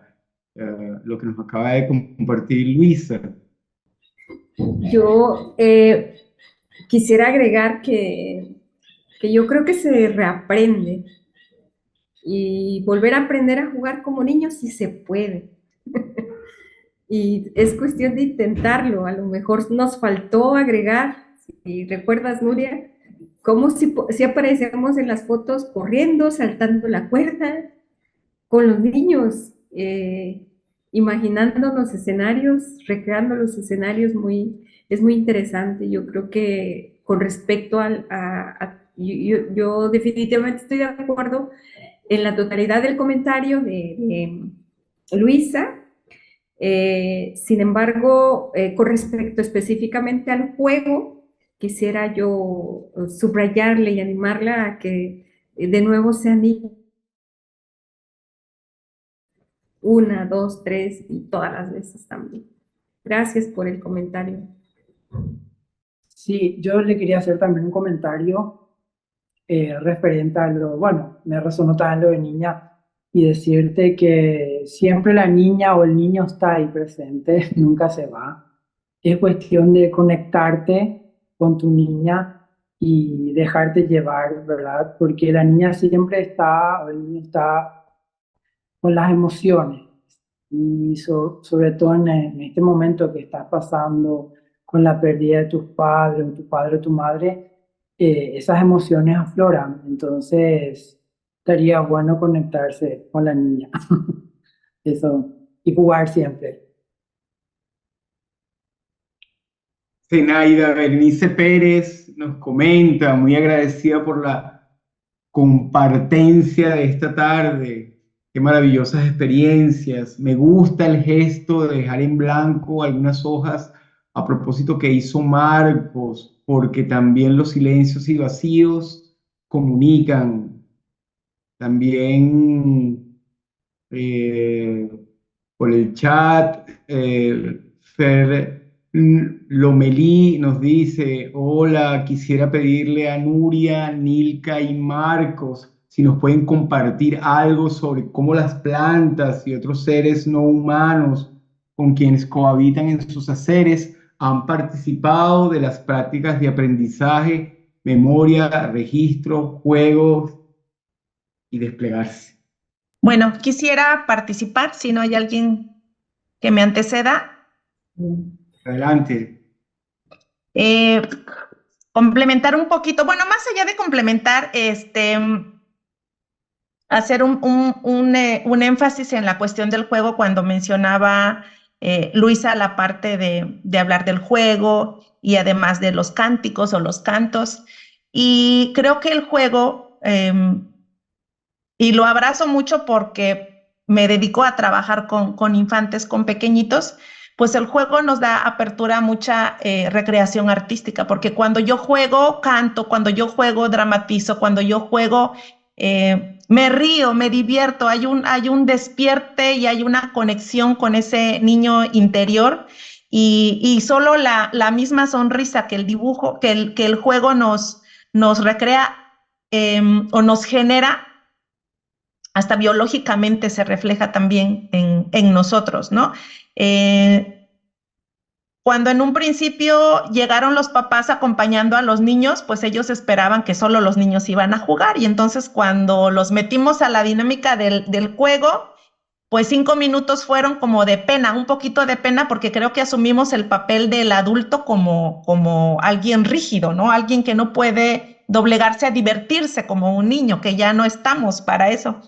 que nos acaba de compartir Luisa? Yo quisiera agregar que yo creo que se reaprende y volver a aprender a jugar como niños sí se puede. Y es cuestión de intentarlo. A lo mejor nos faltó agregar, si recuerdas, Nuria, cómo si aparecemos en las fotos corriendo, saltando la cuerda, con los niños, imaginando los escenarios, recreando los escenarios, es muy interesante. Yo creo que con respecto yo definitivamente estoy de acuerdo en la totalidad del comentario de Luisa. Sin embargo, con respecto específicamente al juego, quisiera yo subrayarle y animarla a que de nuevo se anime 1, 2, 3 y todas las veces también. Gracias por el comentario. Sí, yo le quería hacer también un comentario referente a bueno, me resonó también lo de niña y decirte que siempre la niña o el niño está ahí presente, nunca se va. Es cuestión de conectarte con tu niña y dejarte llevar, ¿verdad? Porque la niña siempre está, o el niño está con las emociones y sobre todo en este momento que estás pasando con la pérdida de tus padres, o tu padre o tu madre, esas emociones afloran, entonces estaría bueno conectarse con la niña, eso, y jugar siempre. Zenaida Berenice Pérez nos comenta, muy agradecida por la compartencia de esta tarde. Qué maravillosas experiencias. Me gusta el gesto de dejar en blanco algunas hojas a propósito que hizo Marcos, porque también los silencios y vacíos comunican. También por el chat, Fer Lomelí nos dice, hola, quisiera pedirle a Nuria, Nilka y Marcos si nos pueden compartir algo sobre cómo las plantas y otros seres no humanos con quienes cohabitan en sus haceres han participado de las prácticas de aprendizaje, memoria, registro, juegos y desplegarse. Bueno, quisiera participar, si no hay alguien que me anteceda. Adelante. Complementar un poquito, bueno, más allá de complementar, hacer un énfasis en la cuestión del juego cuando mencionaba Luisa la parte de hablar del juego y además de los cánticos o los cantos. Y creo que el juego, y lo abrazo mucho porque me dedico a trabajar con infantes, con pequeñitos, pues el juego nos da apertura a mucha recreación artística, porque cuando yo juego, canto, cuando yo juego, dramatizo, cuando yo juego, me río, me divierto, hay un despierte y hay una conexión con ese niño interior y solo la misma sonrisa que el dibujo, que el juego nos recrea o nos genera, hasta biológicamente se refleja también en nosotros, ¿no? Cuando en un principio llegaron los papás acompañando a los niños, pues ellos esperaban que solo los niños iban a jugar y entonces cuando los metimos a la dinámica del juego, pues 5 minutos fueron como de pena, un poquito de pena porque creo que asumimos el papel del adulto como alguien rígido, ¿no? Alguien que no puede doblegarse a divertirse como un niño, que ya no estamos para eso.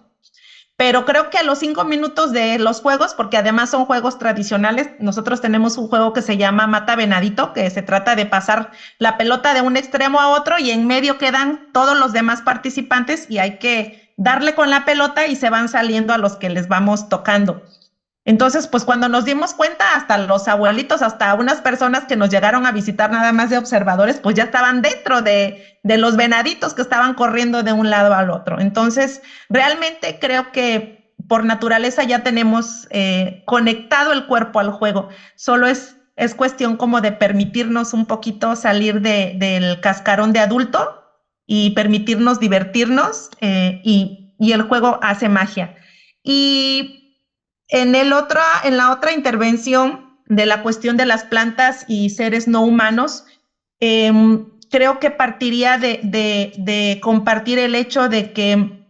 Pero creo que a los 5 minutos de los juegos, porque además son juegos tradicionales, nosotros tenemos un juego que se llama Mata Venadito, que se trata de pasar la pelota de un extremo a otro y en medio quedan todos los demás participantes y hay que darle con la pelota y se van saliendo a los que les vamos tocando. Entonces, pues cuando nos dimos cuenta, hasta los abuelitos, hasta unas personas que nos llegaron a visitar nada más de observadores, pues ya estaban dentro de los venaditos que estaban corriendo de un lado al otro. Entonces, realmente creo que por naturaleza ya tenemos conectado el cuerpo al juego. Solo es cuestión como de permitirnos un poquito salir del cascarón de adulto y permitirnos divertirnos y el juego hace magia. Y en la otra intervención de la cuestión de las plantas y seres no humanos, creo que partiría de compartir el hecho de que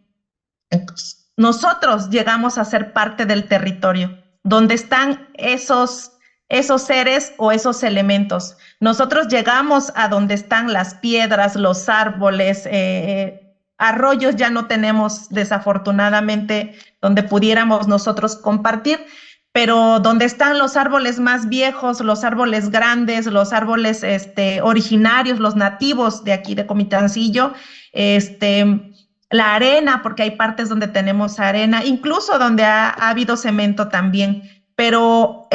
nosotros llegamos a ser parte del territorio, donde están esos seres o esos elementos. Nosotros llegamos a donde están las piedras, los árboles, arroyos ya no tenemos desafortunadamente donde pudiéramos nosotros compartir, pero donde están los árboles más viejos, los árboles grandes, los árboles originarios, los nativos de aquí de Comitancillo, la arena, porque hay partes donde tenemos arena, incluso donde ha habido cemento también, pero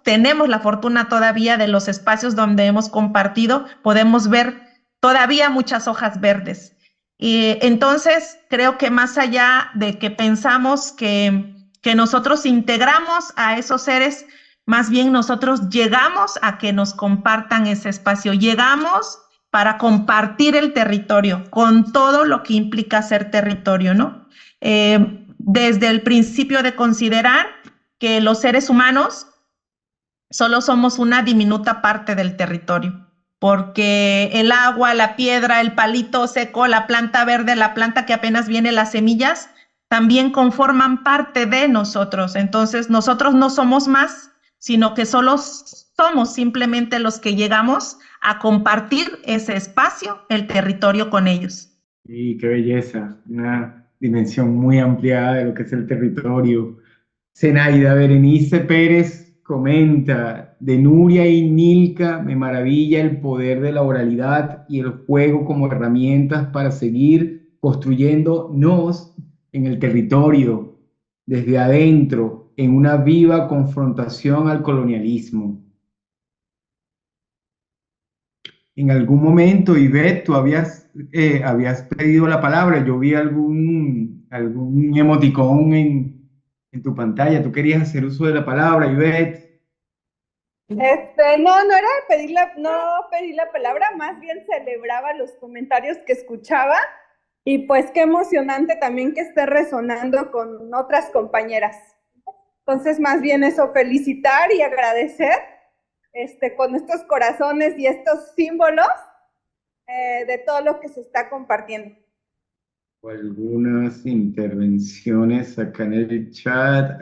tenemos la fortuna todavía de los espacios donde hemos compartido, podemos ver todavía muchas hojas verdes. Y entonces creo que más allá de que pensamos que nosotros integramos a esos seres, más bien nosotros llegamos a que nos compartan ese espacio, llegamos para compartir el territorio con todo lo que implica ser territorio, ¿no? Desde el principio de considerar que los seres humanos solo somos una diminuta parte del territorio, porque el agua, la piedra, el palito seco, la planta verde, la planta que apenas viene las semillas, también conforman parte de nosotros. Entonces, nosotros no somos más, sino que solo somos simplemente los que llegamos a compartir ese espacio, el territorio con ellos. Y qué belleza, una dimensión muy ampliada de lo que es el territorio. Zenaida Berenice Pérez comenta, de Nuria y Nilka, me maravilla el poder de la oralidad y el juego como herramientas para seguir construyéndonos en el territorio, desde adentro, en una viva confrontación al colonialismo. En algún momento, Ivette, tú habías pedido la palabra. Yo vi algún emoticón en tu pantalla. ¿Tú querías hacer uso de la palabra, Ivette? No era no pedí la palabra, más bien celebraba los comentarios que escuchaba y pues qué emocionante también que esté resonando con otras compañeras. Entonces, más bien eso, felicitar y agradecer con estos corazones y estos símbolos de todo lo que se está compartiendo. Algunas intervenciones acá en el chat.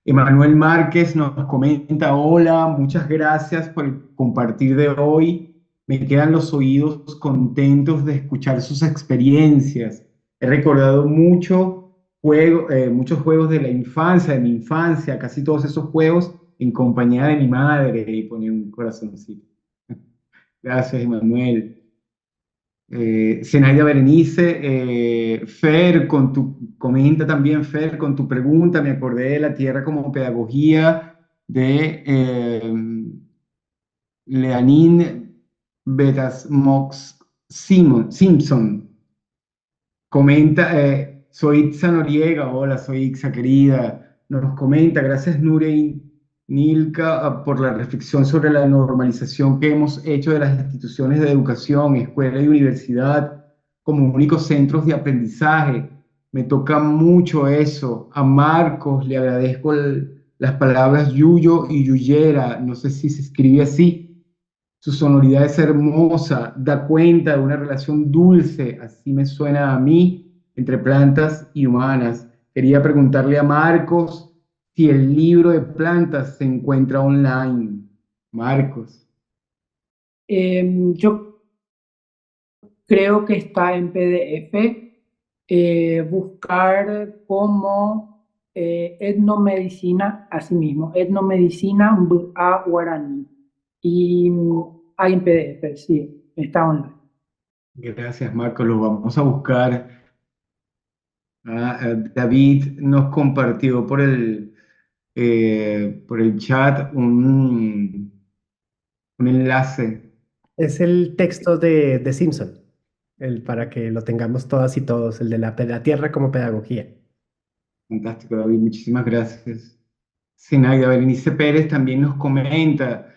Emanuel Márquez nos comenta, hola, muchas gracias por el compartir de hoy. Me quedan los oídos contentos de escuchar sus experiencias. He recordado muchos juegos de la infancia, de mi infancia, casi todos esos juegos en compañía de mi madre, y pone un corazoncito. Gracias, Emanuel. Zenaida Berenice, comenta también, Fer, con tu pregunta, me acordé de la tierra como pedagogía de Leanine Betasmox Simpson. Comenta, soy Itza Noriega, hola, soy Itza querida, nos comenta, gracias Nuria y Nilka por la reflexión sobre la normalización que hemos hecho de las instituciones de educación, escuela y universidad como únicos centros de aprendizaje. Me toca mucho eso. A Marcos le agradezco las palabras Yuyo y Yuyera, no sé si se escribe así. Su sonoridad es hermosa, da cuenta de una relación dulce, así me suena a mí, entre plantas y humanas. Quería preguntarle a Marcos si el libro de plantas se encuentra online. Marcos. Yo creo que está en PDF. Buscar como etnomedicina, así mismo, etnomedicina a guaraní. Y hay en PDF, sí, está online. Gracias, Marcos. Lo vamos a buscar. David nos compartió por el chat un enlace. Es el texto de Simpson, para que lo tengamos todas y todos, el de la Tierra como pedagogía. Fantástico, David. Muchísimas gracias. Zenaida Berenice Pérez también nos comenta.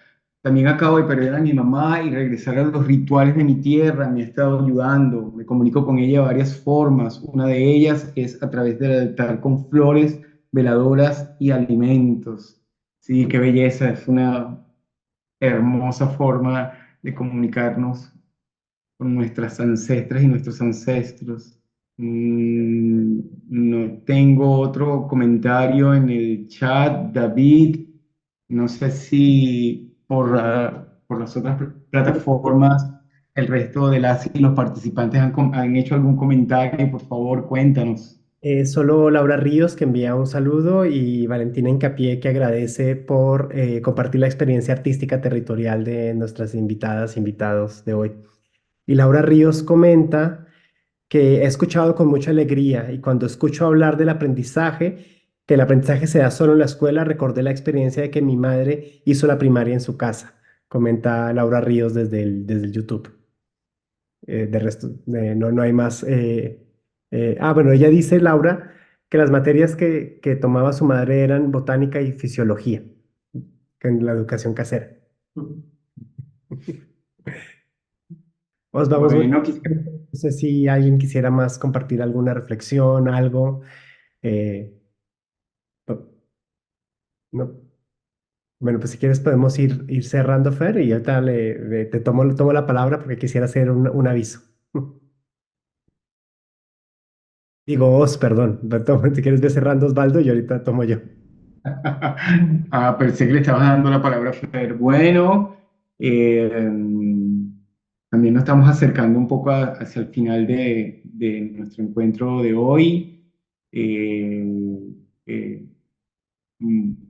También acabo de perder a mi mamá y regresar a los rituales de mi tierra me ha estado ayudando. Me comunico con ella de varias formas. Una de ellas es a través del altar con flores, veladoras y alimentos. Sí, qué belleza. Es una hermosa forma de comunicarnos con nuestras ancestras y nuestros ancestros. No tengo otro comentario en el chat, David. No sé si por las otras plataformas el resto de las y los participantes han hecho algún comentario. Por favor, cuéntanos. Solo Laura Ríos que envía un saludo y Valentina Incapié que agradece por compartir la experiencia artística territorial de nuestras invitadas, invitados de hoy. Y Laura Ríos comenta que he escuchado con mucha alegría y cuando escucho hablar del aprendizaje, que el aprendizaje se da solo en la escuela, recordé la experiencia de que mi madre hizo la primaria en su casa, comenta Laura Ríos desde el YouTube. De resto, no hay más. Bueno, ella dice, Laura, que las materias que tomaba su madre eran botánica y fisiología, que en la educación casera. Os vamos muy. Bueno, No sé si alguien quisiera más compartir alguna reflexión, algo. eh, no. no. Bueno, pues si quieres podemos ir cerrando, Fer, y ahorita te tomo la palabra porque quisiera hacer un aviso. Digo, perdón. Si quieres ve cerrando, Osvaldo, y ahorita tomo yo. Pensé que le estabas dando la palabra a Fer. Bueno, eh, también nos estamos acercando un poco hacia el final de nuestro encuentro de hoy. Eh, eh,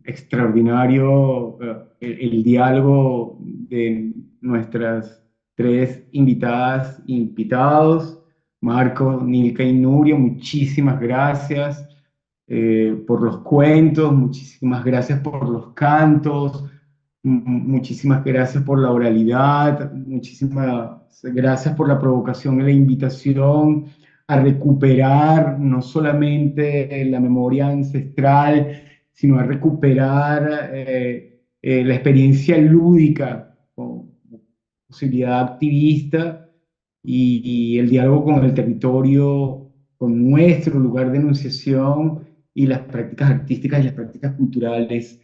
Extraordinario el diálogo de nuestras tres invitadas, invitados, Marco, Nilka y Nuria, muchísimas gracias por los cuentos, muchísimas gracias por los cantos, muchísimas gracias por la oralidad, muchísimas gracias por la provocación y la invitación a recuperar no solamente la memoria ancestral, sino a recuperar la experiencia lúdica como posibilidad activista y el diálogo con el territorio, con nuestro lugar de enunciación y las prácticas artísticas y las prácticas culturales.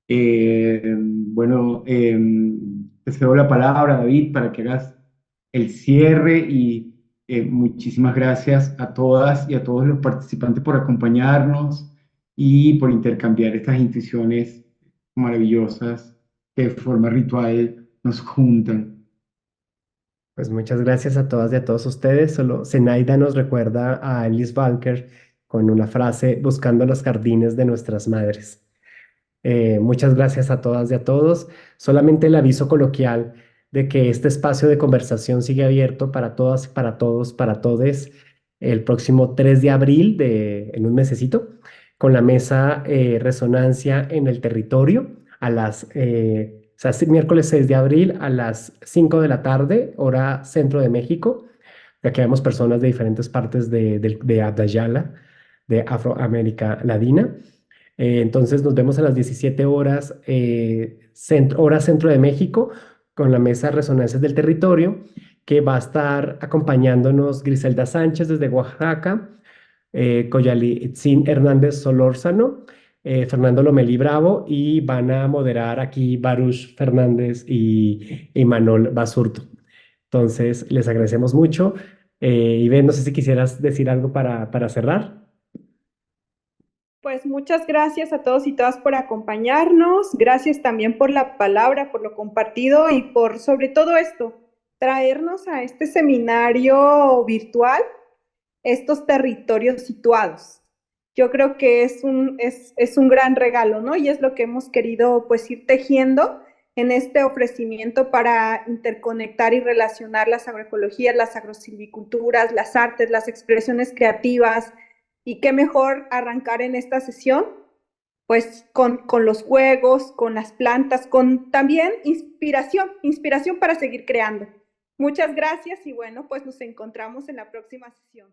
Bueno, te cedo la palabra, David, para que hagas el cierre y muchísimas gracias a todas y a todos los participantes por acompañarnos y por intercambiar estas intuiciones maravillosas que de forma ritual nos juntan. Pues muchas gracias a todas y a todos ustedes. Solo Zenaida nos recuerda a Alice Walker con una frase, buscando los jardines de nuestras madres. Muchas gracias a todas y a todos. Solamente el aviso coloquial de que este espacio de conversación sigue abierto para todas, para todos, para todes el próximo 3 de abril, en un mesecito, con la mesa Resonancia en el Territorio o sea, miércoles 6 de abril a las 5 de la tarde, hora centro de México. Ya que vemos personas de diferentes partes de Abdayala. de Afroamérica Latina. Entonces nos vemos a las 17 horas, hora centro de México, con la mesa Resonancias del Territorio, que va a estar acompañándonos Griselda Sánchez desde Oaxaca, Coyalitzin Hernández Solórzano, Fernando Lomelí Bravo, y van a moderar aquí Baruch Fernández y Manol Basurto. Entonces, les agradecemos mucho. Ivette, no sé si quisieras decir algo para cerrar. Pues muchas gracias a todos y todas por acompañarnos. Gracias también por la palabra, por lo compartido y por, sobre todo esto, traernos a este seminario virtual estos territorios situados. Yo creo que es un gran regalo, ¿no? Y es lo que hemos querido pues ir tejiendo en este ofrecimiento para interconectar y relacionar las agroecologías, las agrosilviculturas, las artes, las expresiones creativas. Y qué mejor arrancar en esta sesión, pues con los juegos, con las plantas, con también inspiración para seguir creando. Muchas gracias y bueno, pues nos encontramos en la próxima sesión.